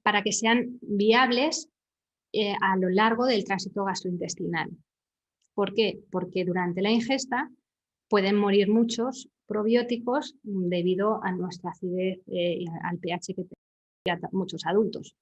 para que sean viables a lo largo del tránsito gastrointestinal. ¿Por qué? Porque durante la ingesta pueden morir muchos probióticos debido a nuestra acidez y al pH que tienen muchos adultos.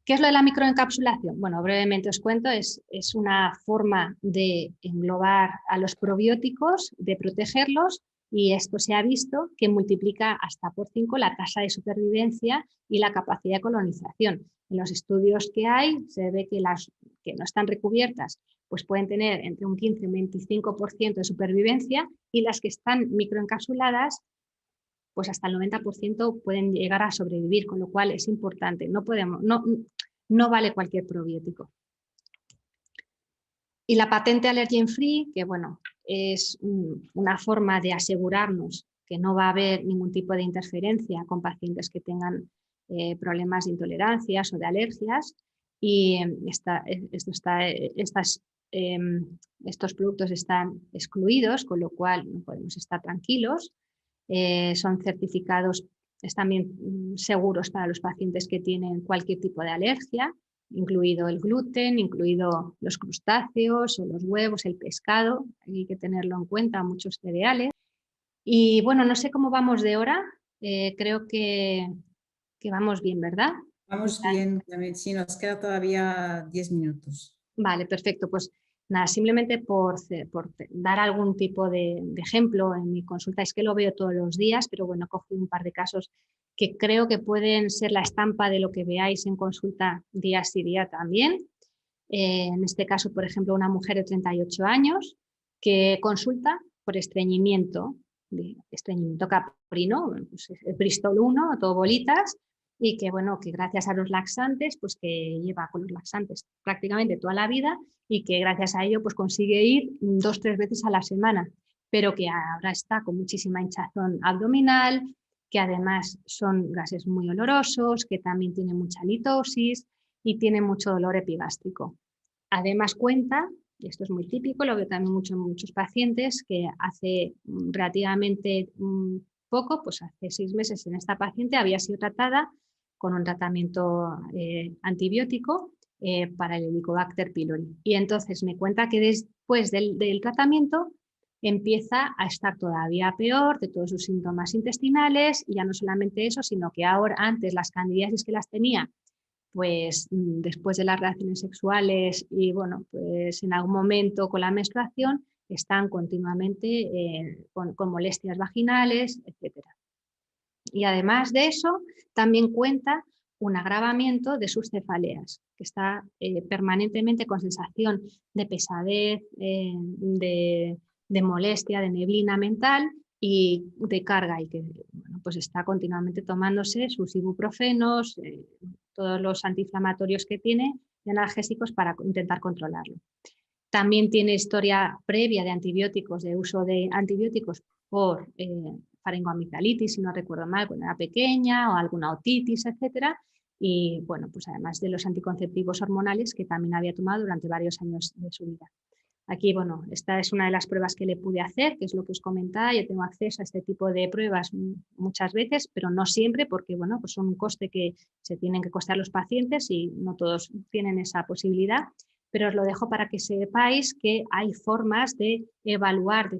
¿Qué es lo de la microencapsulación? Bueno, brevemente os cuento, es una forma de englobar a los probióticos, de protegerlos, y esto se ha visto que multiplica hasta por 5 la tasa de supervivencia y la capacidad de colonización. En los estudios que hay se ve que las que no están recubiertas pues pueden tener entre un 15 y un 25% de supervivencia, y las que están microencapsuladas pues hasta el 90% pueden llegar a sobrevivir, con lo cual es importante, no vale cualquier probiótico. Y la patente allergen free, que bueno, es una forma de asegurarnos que no va a haber ningún tipo de interferencia con pacientes que tengan problemas de intolerancias o de alergias, y estos productos están excluidos, con lo cual no podemos estar tranquilos. Son certificados, están bien seguros para los pacientes que tienen cualquier tipo de alergia, incluido el gluten, incluido los crustáceos o los huevos, el pescado, hay que tenerlo en cuenta, muchos cereales. Y bueno, no sé cómo vamos de hora, creo que vamos bien, ¿verdad? Vamos bien, sí, nos queda todavía 10 minutos. Vale, perfecto. Pues nada, simplemente por dar algún tipo de ejemplo en mi consulta, es que lo veo todos los días, pero bueno, cogí un par de casos que creo que pueden ser la estampa de lo que veáis en consulta día sí día también. En este caso, por ejemplo, una mujer de 38 años que consulta por estreñimiento caprino, pues el Bristol 1, todo bolitas, y que bueno, que gracias a los laxantes, pues que lleva con los laxantes prácticamente toda la vida, y que gracias a ello pues consigue ir 2 o 3 veces a la semana, pero que ahora está con muchísima hinchazón abdominal, que además son gases muy olorosos, que también tiene mucha litosis y tiene mucho dolor epigástrico. Además cuenta, y esto es muy típico, lo veo también mucho en muchos pacientes, que hace relativamente poco, pues hace 6 meses en esta paciente había sido tratada con un tratamiento antibiótico para el Helicobacter pylori. Y entonces me cuenta que después del tratamiento empieza a estar todavía peor de todos sus síntomas intestinales, y ya no solamente eso, sino que ahora, antes las candidiasis que las tenía, pues después de las relaciones sexuales y bueno, pues en algún momento con la menstruación, están continuamente con molestias vaginales, etc. Y además de eso, también cuenta un agravamiento de sus cefaleas, que está permanentemente con sensación de pesadez, de molestia, de neblina mental y de carga, y que bueno, pues está continuamente tomándose sus ibuprofenos, todos los antiinflamatorios que tiene y analgésicos para intentar controlarlo. También tiene historia previa de antibióticos, de uso de antibióticos por faringoamigdalitis, si no recuerdo mal, cuando era pequeña, o alguna otitis, etcétera. Y bueno, pues además de los anticonceptivos hormonales que también había tomado durante varios años de su vida. Aquí, bueno, esta es una de las pruebas que le pude hacer, que es lo que os comentaba. Yo tengo acceso a este tipo de pruebas muchas veces, pero no siempre, porque bueno, pues son un coste que se tienen que costear los pacientes y no todos tienen esa posibilidad. pero os lo dejo para que sepáis que hay formas de evaluar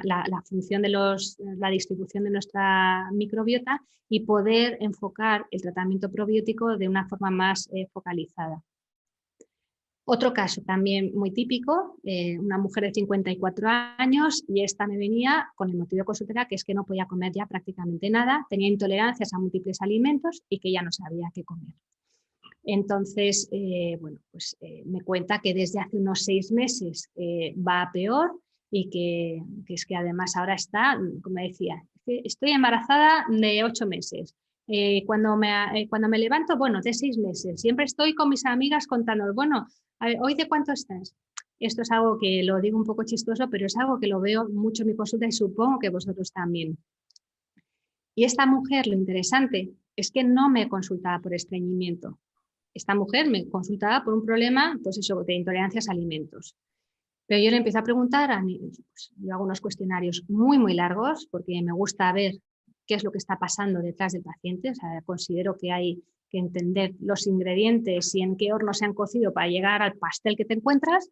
la función de la distribución de nuestra microbiota y poder enfocar el tratamiento probiótico de una forma más focalizada. Otro caso también muy típico, una mujer de 54 años y esta me venía con el motivo de consulta que es que no podía comer ya prácticamente nada, tenía intolerancias a múltiples alimentos y que ya no sabía qué comer. Entonces, bueno, pues me cuenta que desde hace unos 6 meses va a peor y que es que además ahora está, como decía, estoy embarazada de 8 meses. Cuando me levanto, bueno, de 6 meses. Siempre estoy con mis amigas contando, bueno, a ver, ¿hoy de cuánto estás? Esto es algo que lo digo un poco chistoso, pero es algo que lo veo mucho en mi consulta y supongo que vosotros también. Y esta mujer, lo interesante es que no me consultaba por estreñimiento. Esta mujer me consultaba por un problema, pues eso, de intolerancias a alimentos. Pero yo le empiezo a preguntar, pues, yo hago unos cuestionarios muy, muy largos porque me gusta ver qué es lo que está pasando detrás del paciente. O sea, considero que hay que entender los ingredientes y en qué horno se han cocido para llegar al pastel que te encuentras.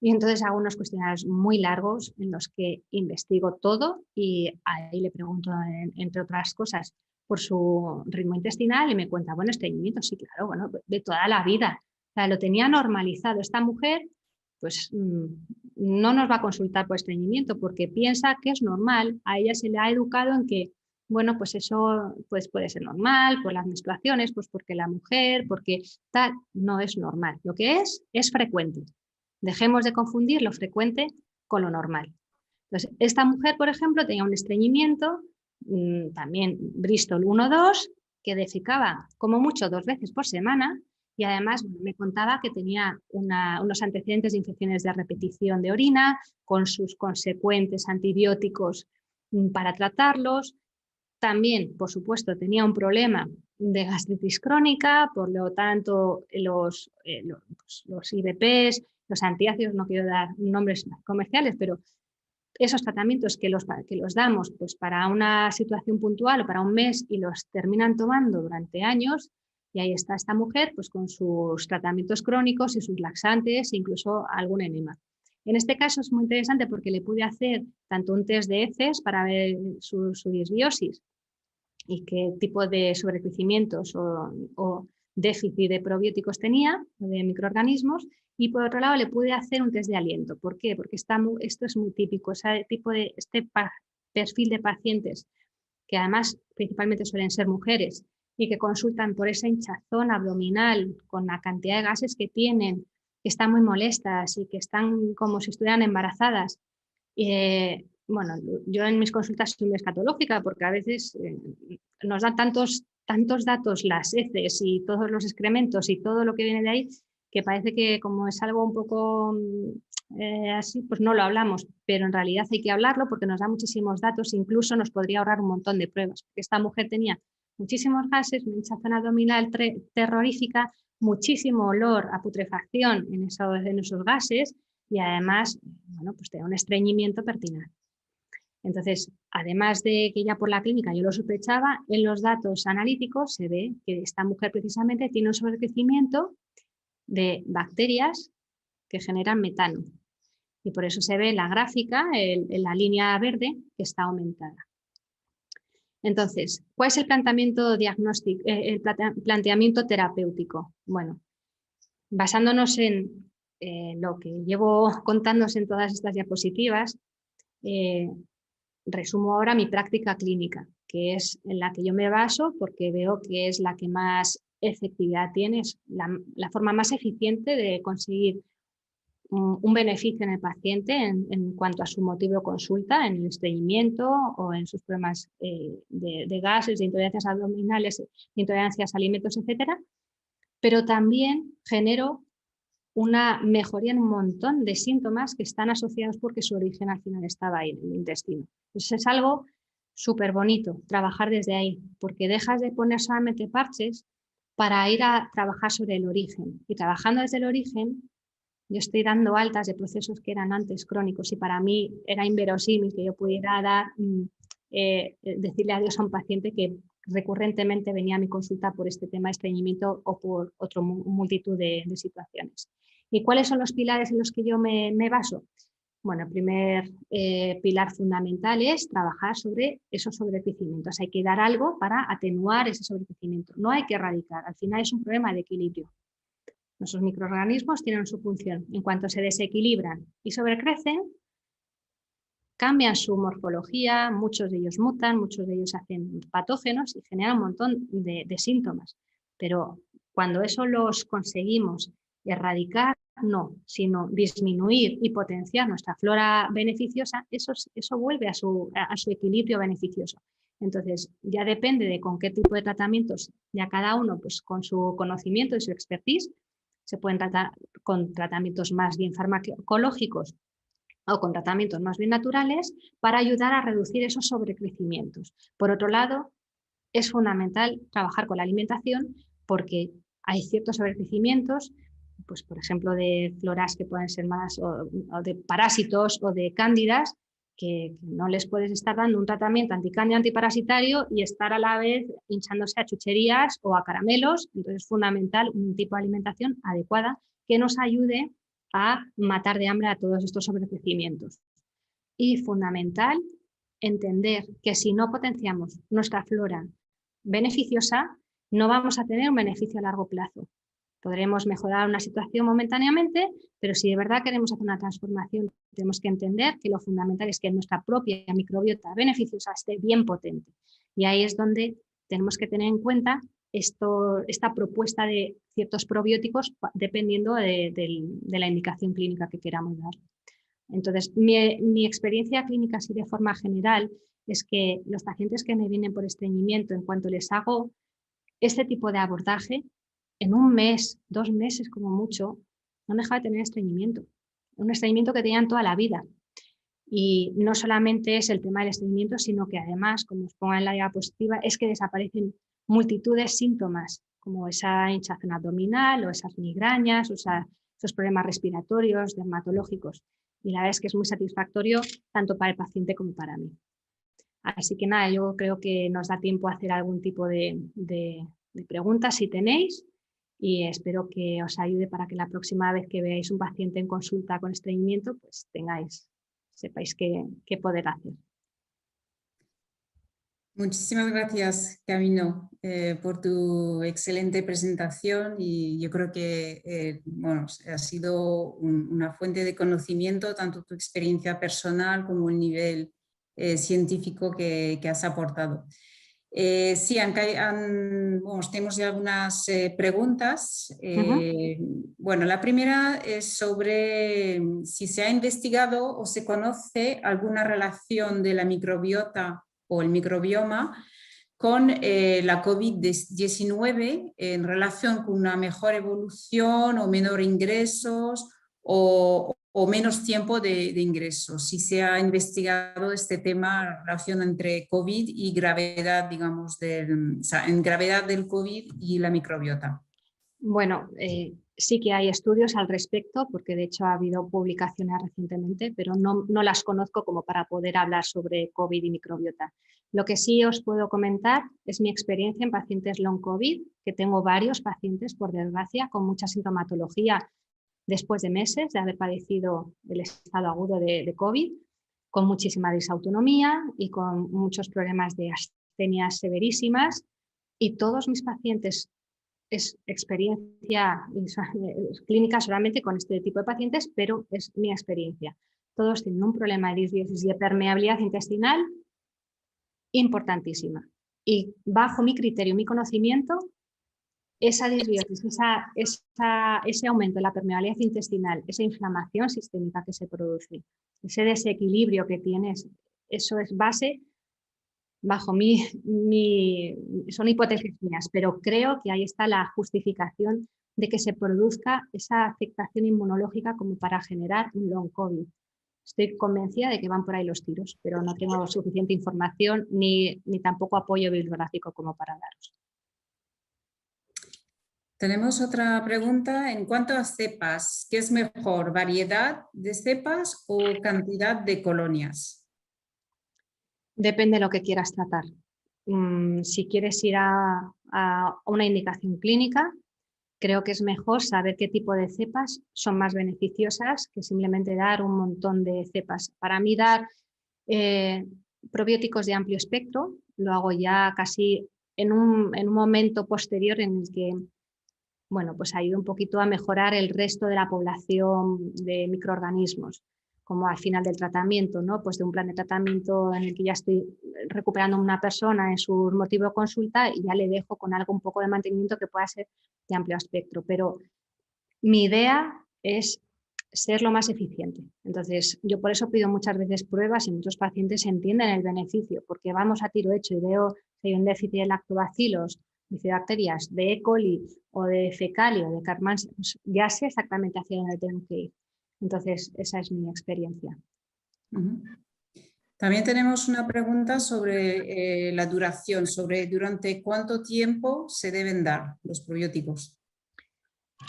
Y entonces hago unos cuestionarios muy largos en los que investigo todo y ahí le pregunto, entre otras cosas, por su ritmo intestinal y me cuenta, bueno, estreñimiento, sí, claro, bueno, de toda la vida. O sea, lo tenía normalizado. Esta mujer, pues no nos va a consultar por estreñimiento porque piensa que es normal. A ella se le ha educado en que, bueno, pues eso pues puede ser normal por las menstruaciones, pues porque la mujer, porque tal, no es normal. Lo que es frecuente. Dejemos de confundir lo frecuente con lo normal. Entonces, esta mujer, por ejemplo, tenía un estreñimiento, también Bristol 1-2, que defecaba como mucho 2 veces por semana y además me contaba que tenía unos antecedentes de infecciones de repetición de orina con sus consecuentes antibióticos para tratarlos. También, por supuesto, tenía un problema de gastritis crónica, por lo tanto, los IBPs, los antiácidos, no quiero dar nombres comerciales, pero esos tratamientos que los damos pues, para una situación puntual o para un mes y los terminan tomando durante años, y ahí está esta mujer pues, con sus tratamientos crónicos y sus laxantes e incluso algún enema. En este caso es muy interesante porque le pude hacer tanto un test de heces para ver su disbiosis y qué tipo de sobrecrecimientos o déficit de probióticos tenía, de microorganismos, y por otro lado le pude hacer un test de aliento. ¿Por qué? Porque esto es muy típico, este perfil de pacientes, que además principalmente suelen ser mujeres, y que consultan por esa hinchazón abdominal con la cantidad de gases que tienen, que están muy molestas y que están como si estuvieran embarazadas. Bueno, yo en mis consultas soy muy escatológica porque a veces nos dan tantos datos las heces y todos los excrementos y todo lo que viene de ahí que parece que como es algo un poco así, pues no lo hablamos, pero en realidad hay que hablarlo porque nos da muchísimos datos, incluso nos podría ahorrar un montón de pruebas. Esta mujer tenía muchísimos gases, una hinchazón abdominal terrorífica, muchísimo olor a putrefacción en esos gases y además, bueno, pues tenía un estreñimiento pertinaz. Entonces, además de que ya por la clínica yo lo sospechaba, en los datos analíticos se ve que esta mujer precisamente tiene un sobrecrecimiento de bacterias que generan metano. Y por eso se ve en la gráfica, en la línea verde, que está aumentada. Entonces, ¿cuál es el planteamiento diagnóstico, el planteamiento terapéutico? Bueno, basándonos en lo que llevo contándose en todas estas diapositivas, resumo ahora mi práctica clínica, que es en la que yo me baso porque veo que es la que más efectividad tiene, es la forma más eficiente de conseguir un beneficio en el paciente en cuanto a su motivo de consulta, en el estreñimiento o en sus problemas de gases, de intolerancias abdominales, de intolerancias a alimentos, etcétera, pero también genero una mejoría en un montón de síntomas que están asociados porque su origen al final estaba ahí en el intestino. Entonces es algo súper bonito trabajar desde ahí, porque dejas de poner solamente parches para ir a trabajar sobre el origen. Y trabajando desde el origen, yo estoy dando altas de procesos que eran antes crónicos y para mí era inverosímil que yo pudiera dar decirle adiós a un paciente que recurrentemente venía a mi consulta por este tema de estreñimiento o por otra multitud de situaciones. ¿Y cuáles son los pilares en los que yo me baso? Bueno, el primer pilar fundamental es trabajar sobre esos sobrecrecimientos. Hay que dar algo para atenuar ese sobrecrecimiento. No hay que erradicar, al final es un problema de equilibrio. Nuestros microorganismos tienen su función. En cuanto se desequilibran y sobrecrecen, cambian su morfología, muchos de ellos mutan, muchos de ellos hacen patógenos y generan un montón de síntomas. Pero cuando eso los conseguimos erradicar, no, sino disminuir y potenciar nuestra flora beneficiosa, eso vuelve a su equilibrio beneficioso. Entonces, ya depende de con qué tipo de tratamientos, ya cada uno pues, con su conocimiento y su expertise, se pueden tratar con tratamientos más bien farmacológicos o con tratamientos más bien naturales para ayudar a reducir esos sobrecrecimientos. Por otro lado, es fundamental trabajar con la alimentación porque hay ciertos sobrecrecimientos, pues por ejemplo de floras que pueden ser más o de parásitos o de cándidas, que no les puedes estar dando un tratamiento anticándida antiparasitario y estar a la vez hinchándose a chucherías o a caramelos. Entonces es fundamental un tipo de alimentación adecuada que nos ayude a matar de hambre a todos estos sobrecrecimientos. Y fundamental entender que si no potenciamos nuestra flora beneficiosa, no vamos a tener un beneficio a largo plazo. Podremos mejorar una situación momentáneamente, pero si de verdad queremos hacer una transformación, tenemos que entender que lo fundamental es que nuestra propia microbiota beneficiosa esté bien potente. Y ahí es donde tenemos que tener en cuenta esta propuesta de ciertos probióticos dependiendo de la indicación clínica que queramos dar. Entonces, mi experiencia clínica así de forma general es que los pacientes que me vienen por estreñimiento, en cuanto les hago este tipo de abordaje, en un mes, 2 meses como mucho, no deja de tener estreñimiento. Un estreñimiento que tenían toda la vida. Y no solamente es el tema del estreñimiento, sino que además, como os pongo en la diapositiva, es que desaparecen multitud de síntomas, como esa hinchazón abdominal o esas migrañas, o esos problemas respiratorios, dermatológicos. Y la verdad es que es muy satisfactorio tanto para el paciente como para mí. Así que nada, yo creo que nos da tiempo a hacer algún tipo de preguntas si tenéis y espero que os ayude para que la próxima vez que veáis un paciente en consulta con estreñimiento, pues sepáis qué poder hacer. Muchísimas gracias, Camino, por tu excelente presentación y yo creo que bueno, ha sido una fuente de conocimiento, tanto tu experiencia personal como el nivel científico que has aportado. Sí, tenemos ya algunas preguntas. Bueno, la primera es sobre si se ha investigado o se conoce alguna relación de la microbiota o el microbioma con la COVID-19 en relación con una mejor evolución o menor ingresos o menos tiempo de ingresos. Si se ha investigado este tema, la relación entre COVID y gravedad, digamos, en gravedad del COVID y la microbiota. Bueno, sí que hay estudios al respecto, porque de hecho ha habido publicaciones recientemente, pero no las conozco como para poder hablar sobre COVID y microbiota. Lo que sí os puedo comentar es mi experiencia en pacientes long COVID, que tengo varios pacientes, por desgracia, con mucha sintomatología después de meses de haber padecido el estado agudo de COVID, con muchísima disautonomía y con muchos problemas de astenias severísimas. Y todos mis pacientes, es experiencia clínica solamente con este tipo de pacientes, pero es mi experiencia. Todos tienen un problema de disbiosis y de permeabilidad intestinal importantísima. Y bajo mi criterio, mi conocimiento, esa disbiosis, ese aumento de la permeabilidad intestinal, esa inflamación sistémica que se produce, ese desequilibrio que tienes, eso es base, bajo son hipótesis mías, pero creo que ahí está la justificación de que se produzca esa afectación inmunológica como para generar un long COVID. Estoy convencida de que van por ahí los tiros, pero no tengo suficiente información ni tampoco apoyo bibliográfico como para daros. Tenemos otra pregunta. En cuanto a cepas, ¿qué es mejor, variedad de cepas o cantidad de colonias? Depende de lo que quieras tratar. Si quieres ir a una indicación clínica, creo que es mejor saber qué tipo de cepas son más beneficiosas que simplemente dar un montón de cepas. Para mí dar probióticos de amplio espectro lo hago ya casi en un momento posterior en el que, bueno, pues ayuda un poquito a mejorar el resto de la población de microorganismos, como al final del tratamiento, ¿no? Pues de un plan de tratamiento en el que ya estoy recuperando a una persona en su motivo de consulta y ya le dejo con algo un poco de mantenimiento que pueda ser de amplio espectro. Pero mi idea es ser lo más eficiente. Entonces, yo por eso pido muchas veces pruebas y muchos pacientes entienden el beneficio, porque vamos a tiro hecho y veo que hay un déficit de lactobacilos, bifidobacterias, de E. coli o de fecalia o de Karmansia, pues ya sé exactamente hacia dónde tengo que ir. Entonces, esa es mi experiencia. También tenemos una pregunta sobre la duración, sobre durante cuánto tiempo se deben dar los probióticos.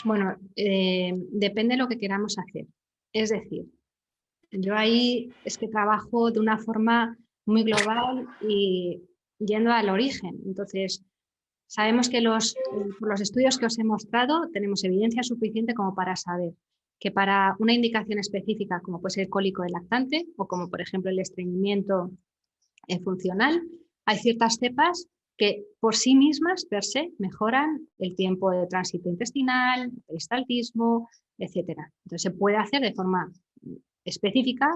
Bueno, depende de lo que queramos hacer. Es decir, yo ahí es que trabajo de una forma muy global y yendo al origen. Entonces, sabemos que por los estudios que os he mostrado tenemos evidencia suficiente como para saber que para una indicación específica, como puede ser el cólico del lactante o como por ejemplo el estreñimiento funcional, hay ciertas cepas que por sí mismas, per se, mejoran el tiempo de tránsito intestinal, peristaltismo, etc. Entonces se puede hacer de forma específica,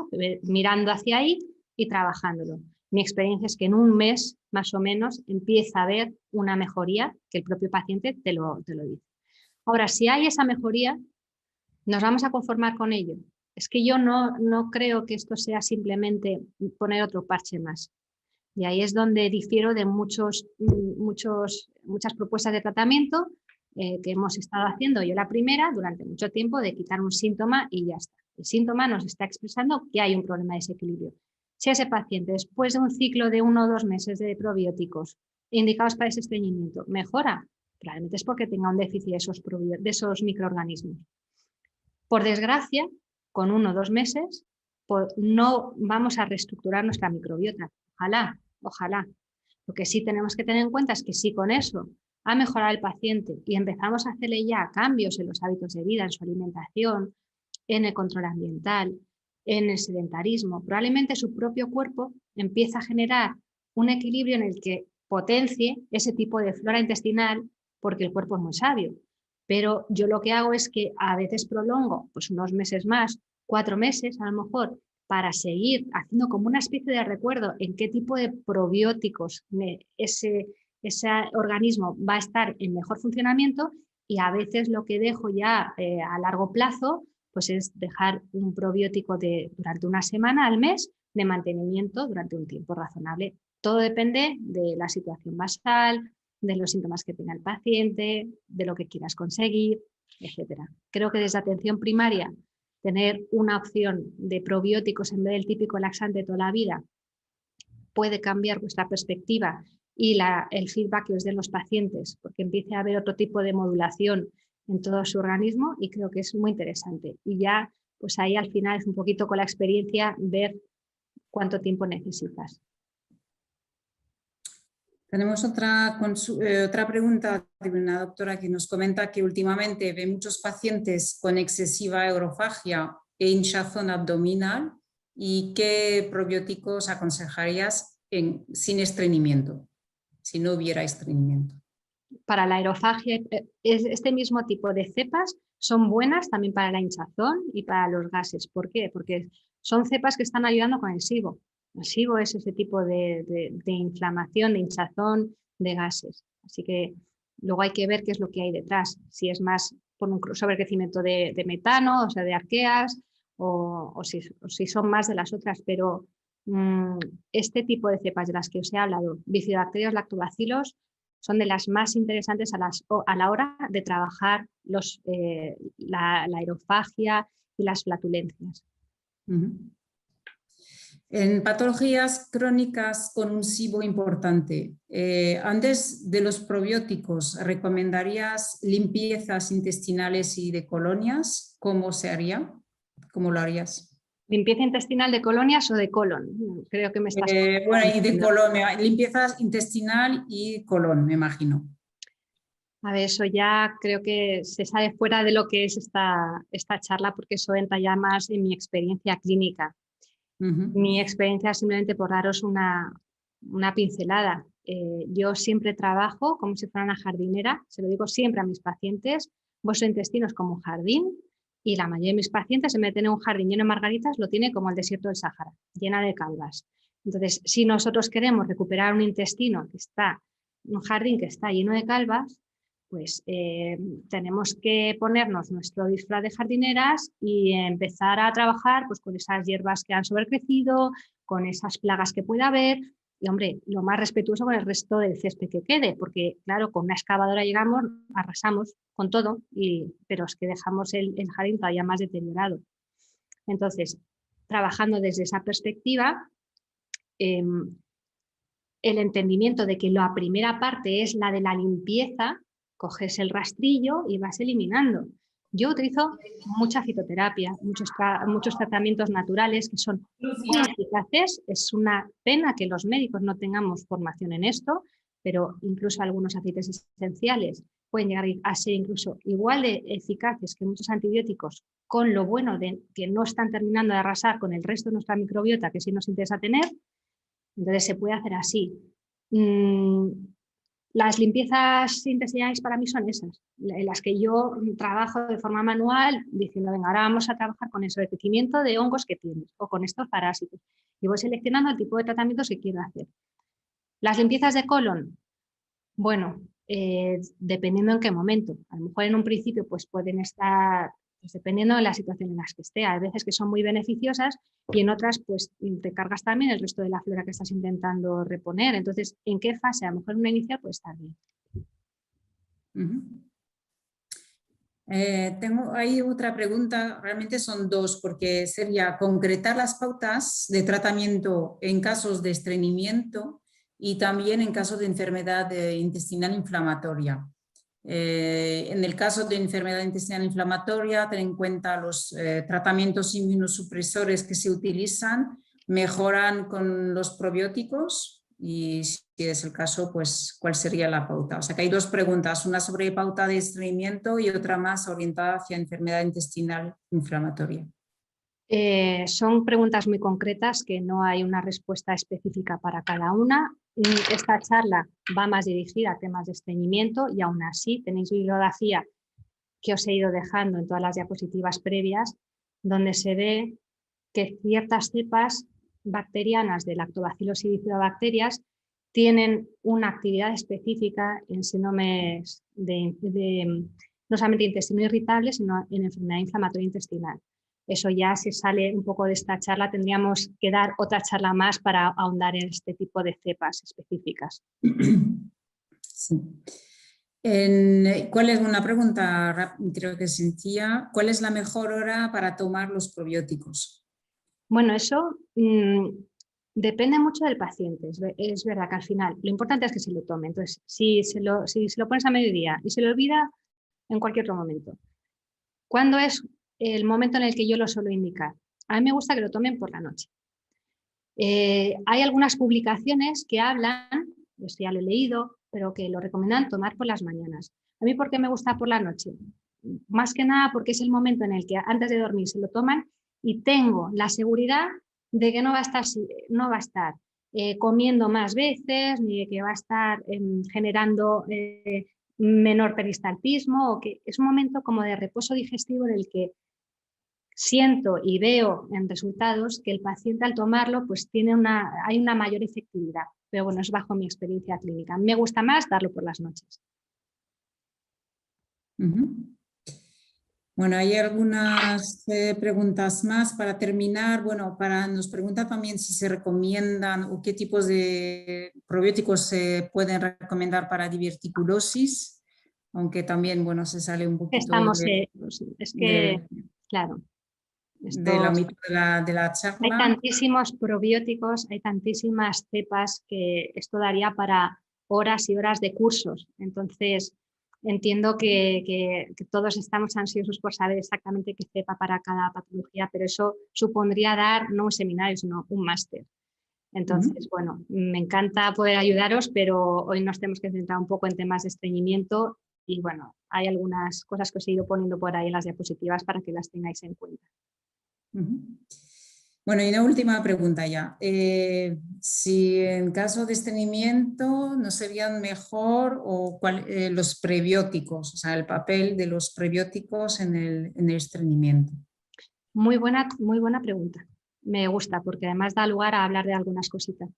mirando hacia ahí y trabajándolo. Mi experiencia es que en un mes, más o menos, empieza a haber una mejoría que el propio paciente te lo dice. Ahora, si hay esa mejoría, ¿nos vamos a conformar con ello? Es que yo no creo que esto sea simplemente poner otro parche más. Y ahí es donde difiero de muchas propuestas de tratamiento que hemos estado haciendo. Yo la primera, durante mucho tiempo, de quitar un síntoma y ya está. El síntoma nos está expresando que hay un problema de desequilibrio. Si ese paciente, después de un ciclo de 1 o 2 meses de probióticos indicados para ese estreñimiento, mejora, probablemente es porque tenga un déficit de esos microorganismos. Por desgracia, con 1 o 2 meses, no vamos a reestructurar nuestra microbiota. Ojalá. Lo que sí tenemos que tener en cuenta es que si con eso ha mejorado el paciente y empezamos a hacerle ya cambios en los hábitos de vida, en su alimentación, en el control ambiental, en el sedentarismo, probablemente su propio cuerpo empieza a generar un equilibrio en el que potencie ese tipo de flora intestinal porque el cuerpo es muy sabio. Pero yo lo que hago es que a veces prolongo pues unos meses más, 4 meses a lo mejor, para seguir haciendo como una especie de recuerdo en qué tipo de probióticos ese organismo va a estar en mejor funcionamiento, y a veces lo que dejo ya a largo plazo pues es dejar un probiótico durante una semana al mes de mantenimiento durante un tiempo razonable. Todo depende de la situación basal, de los síntomas que tenga el paciente, de lo que quieras conseguir, etc. Creo que desde atención primaria tener una opción de probióticos en vez del típico laxante toda la vida puede cambiar vuestra perspectiva y el feedback que os den los pacientes, porque empiece a haber otro tipo de modulación en todo su organismo, y creo que es muy interesante. Y ya, pues ahí al final es un poquito con la experiencia ver cuánto tiempo necesitas. Tenemos otra pregunta de una doctora que nos comenta que últimamente ve muchos pacientes con excesiva orofagia e hinchazón abdominal, y qué probióticos aconsejarías sin estreñimiento, si no hubiera estreñimiento. Para la aerofagia, este mismo tipo de cepas son buenas también para la hinchazón y para los gases. ¿Por qué? Porque son cepas que están ayudando con el SIBO. El SIBO es ese tipo de inflamación, de hinchazón, de gases. Así que luego hay que ver qué es lo que hay detrás. Si es más por un sobrecrecimiento de metano, o sea, de arqueas, o si son más de las otras. Pero este tipo de cepas de las que os he hablado, bifidobacterias, lactobacilos, son de las más interesantes a la hora de trabajar la aerofagia y las flatulencias. En patologías crónicas con un SIBO importante, antes de los probióticos, ¿recomendarías limpiezas intestinales y de colonias? ¿Cómo se haría? ¿Cómo lo harías? ¿Limpieza intestinal de colonias o de colon? Creo que me estás... Bueno, y de colon, limpieza intestinal y colon, me imagino. A ver, eso ya creo que se sale fuera de lo que es esta charla, porque eso entra ya más en mi experiencia clínica. Mi experiencia, simplemente por daros una pincelada. Yo siempre trabajo como si fuera una jardinera, se lo digo siempre a mis pacientes, vuestro intestino es como un jardín y la mayoría de mis pacientes, en vez de tener un jardín lleno de margaritas, lo tiene como el desierto del Sáhara, llena de calvas. Entonces, si nosotros queremos recuperar un intestino que está, un jardín que está lleno de calvas, pues tenemos que ponernos nuestro disfraz de jardineras y empezar a trabajar pues, con esas hierbas que han sobrecrecido, con esas plagas que pueda haber y, hombre, lo más respetuoso con el resto del césped que quede, porque, claro, con una excavadora llegamos, arrasamos con todo, pero es que dejamos el jardín todavía más deteriorado. Entonces, trabajando desde esa perspectiva, el entendimiento de que la primera parte es la de la limpieza, coges el rastrillo y vas eliminando. Yo utilizo mucha fitoterapia, muchos tratamientos naturales que son muy eficaces. Es una pena que los médicos no tengamos formación en esto, pero incluso algunos aceites esenciales pueden llegar a ser incluso igual de eficaces que muchos antibióticos, con lo bueno de que no están terminando de arrasar con el resto de nuestra microbiota que sí nos interesa tener. Entonces se puede hacer así. Las limpiezas intestinales para mí son esas, en las que yo trabajo de forma manual diciendo, venga, ahora vamos a trabajar con eso, el crecimiento de hongos que tienes o con estos parásitos. Y voy seleccionando el tipo de tratamientos que quiero hacer. Las limpiezas de colon, bueno, dependiendo en qué momento. A lo mejor en un principio pues pueden estar, pues dependiendo de la situación en la que esté. Hay veces que son muy beneficiosas y en otras pues te cargas también el resto de la flora que estás intentando reponer. Entonces, ¿en qué fase? A lo mejor en una inicial puede estar bien. Tengo ahí otra pregunta, realmente son dos, porque sería concretar las pautas de tratamiento en casos de estreñimiento y también en caso de enfermedad intestinal inflamatoria. En el caso de enfermedad intestinal inflamatoria, ten en cuenta los tratamientos inmunosupresores que se utilizan, mejoran con los probióticos y si es el caso, pues ¿cuál sería la pauta? O sea que hay dos preguntas, una sobre pauta de estreñimiento y otra más orientada hacia enfermedad intestinal inflamatoria. Son preguntas muy concretas que no hay una respuesta específica para cada una. Esta charla va más dirigida a temas de estreñimiento y aún así tenéis bibliografía que os he ido dejando en todas las diapositivas previas, donde se ve que ciertas cepas bacterianas de Lactobacillus y bifidobacterias tienen una actividad específica en síndromes no solamente intestino irritable, sino en enfermedad inflamatoria intestinal. Eso ya, si sale un poco de esta charla, tendríamos que dar otra charla más para ahondar en este tipo de cepas específicas. Sí. ¿Cuál es una pregunta? Creo que sencilla. ¿Cuál es la mejor hora para tomar los probióticos? Bueno, eso depende mucho del paciente. Es verdad que al final lo importante es que se lo tome. Entonces, si se lo pones a mediodía y se lo olvida, en cualquier otro momento. ¿Cuándo es el momento en el que yo lo suelo indicar? A mí me gusta que lo tomen por la noche. Hay algunas publicaciones que hablan, esto ya lo he leído, pero que lo recomiendan tomar por las mañanas. ¿A mí por qué me gusta por la noche? Más que nada porque es el momento en el que antes de dormir se lo toman y tengo la seguridad de que no va a estar comiendo más veces, ni de que va a estar generando menor peristaltismo, o que es un momento como de reposo digestivo en el que siento y veo en resultados que el paciente al tomarlo pues hay una mayor efectividad, pero bueno, es bajo mi experiencia clínica. Me gusta más darlo por las noches. Bueno, hay algunas preguntas más para terminar. Bueno, nos pregunta también si se recomiendan o qué tipos de probióticos se pueden recomendar para diverticulosis, aunque también, bueno, se sale un poquito claro. Del ámbito de la charla. Hay tantísimos probióticos, hay tantísimas cepas que esto daría para horas y horas de cursos. Entonces, entiendo que todos estamos ansiosos por saber exactamente qué cepa para cada patología, pero eso supondría dar no un seminario, sino un máster. Entonces, bueno, me encanta poder ayudaros, pero hoy nos tenemos que centrar un poco en temas de estreñimiento y bueno, hay algunas cosas que os he ido poniendo por ahí en las diapositivas para que las tengáis en cuenta. Bueno, y una última pregunta ya. Si en caso de estreñimiento no serían mejor los prebióticos, o sea, el papel de los prebióticos en el estreñimiento. Muy buena pregunta. Me gusta porque además da lugar a hablar de algunas cositas.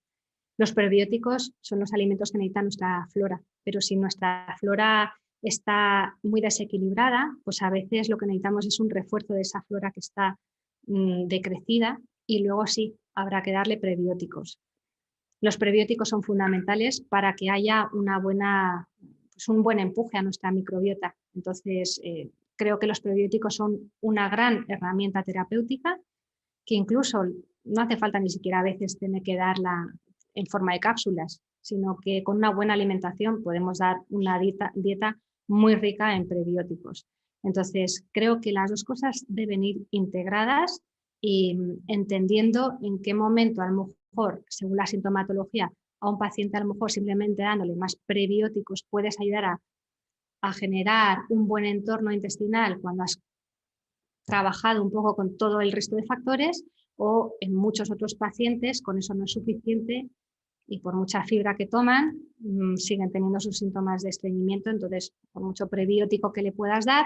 Los prebióticos son los alimentos que necesita nuestra flora, pero si nuestra flora está muy desequilibrada, pues a veces lo que necesitamos es un refuerzo de esa flora que está decrecida y luego sí, habrá que darle prebióticos. Los prebióticos son fundamentales para que haya un buen empuje a nuestra microbiota. Entonces, creo que los prebióticos son una gran herramienta terapéutica que incluso no hace falta ni siquiera a veces tener que darla en forma de cápsulas, sino que con una buena alimentación podemos dar una dieta muy rica en prebióticos. Entonces, creo que las dos cosas deben ir integradas y entendiendo en qué momento, a lo mejor, según la sintomatología, a un paciente a lo mejor simplemente dándole más prebióticos puedes ayudar a generar un buen entorno intestinal cuando has trabajado un poco con todo el resto de factores, o en muchos otros pacientes con eso no es suficiente y por mucha fibra que toman siguen teniendo sus síntomas de estreñimiento. Entonces, por mucho prebiótico que le puedas dar,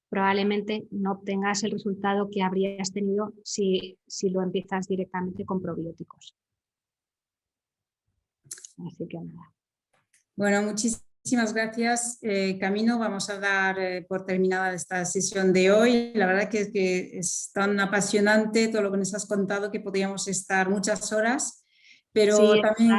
probablemente no obtengas el resultado que habrías tenido si lo empiezas directamente con probióticos. Así que nada. Bueno, muchísimas gracias, Camino. Vamos a dar por terminada esta sesión de hoy. La verdad que es tan apasionante todo lo que nos has contado que podríamos estar muchas horas, pero sí, también...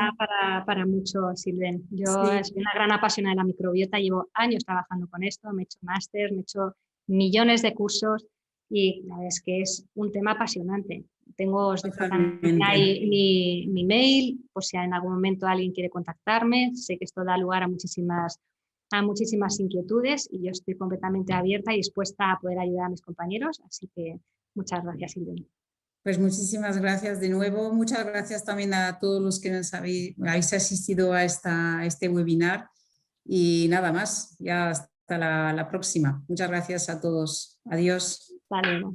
para mucho, Silven. Yo sí. soy una gran apasionada de la microbiota, llevo años trabajando con esto, me he hecho máster, me he hecho millones de cursos y la verdad es que es un tema apasionante. Os dejo también ahí mi mail, por si en algún momento alguien quiere contactarme. Sé que esto da lugar a muchísimas inquietudes y yo estoy completamente abierta y dispuesta a poder ayudar a mis compañeros. Así que muchas gracias, Silven. Pues muchísimas gracias de nuevo. Muchas gracias también a todos los que nos habéis asistido a este webinar. Y nada más, ya hasta la próxima. Muchas gracias a todos. Adiós. Hasta luego.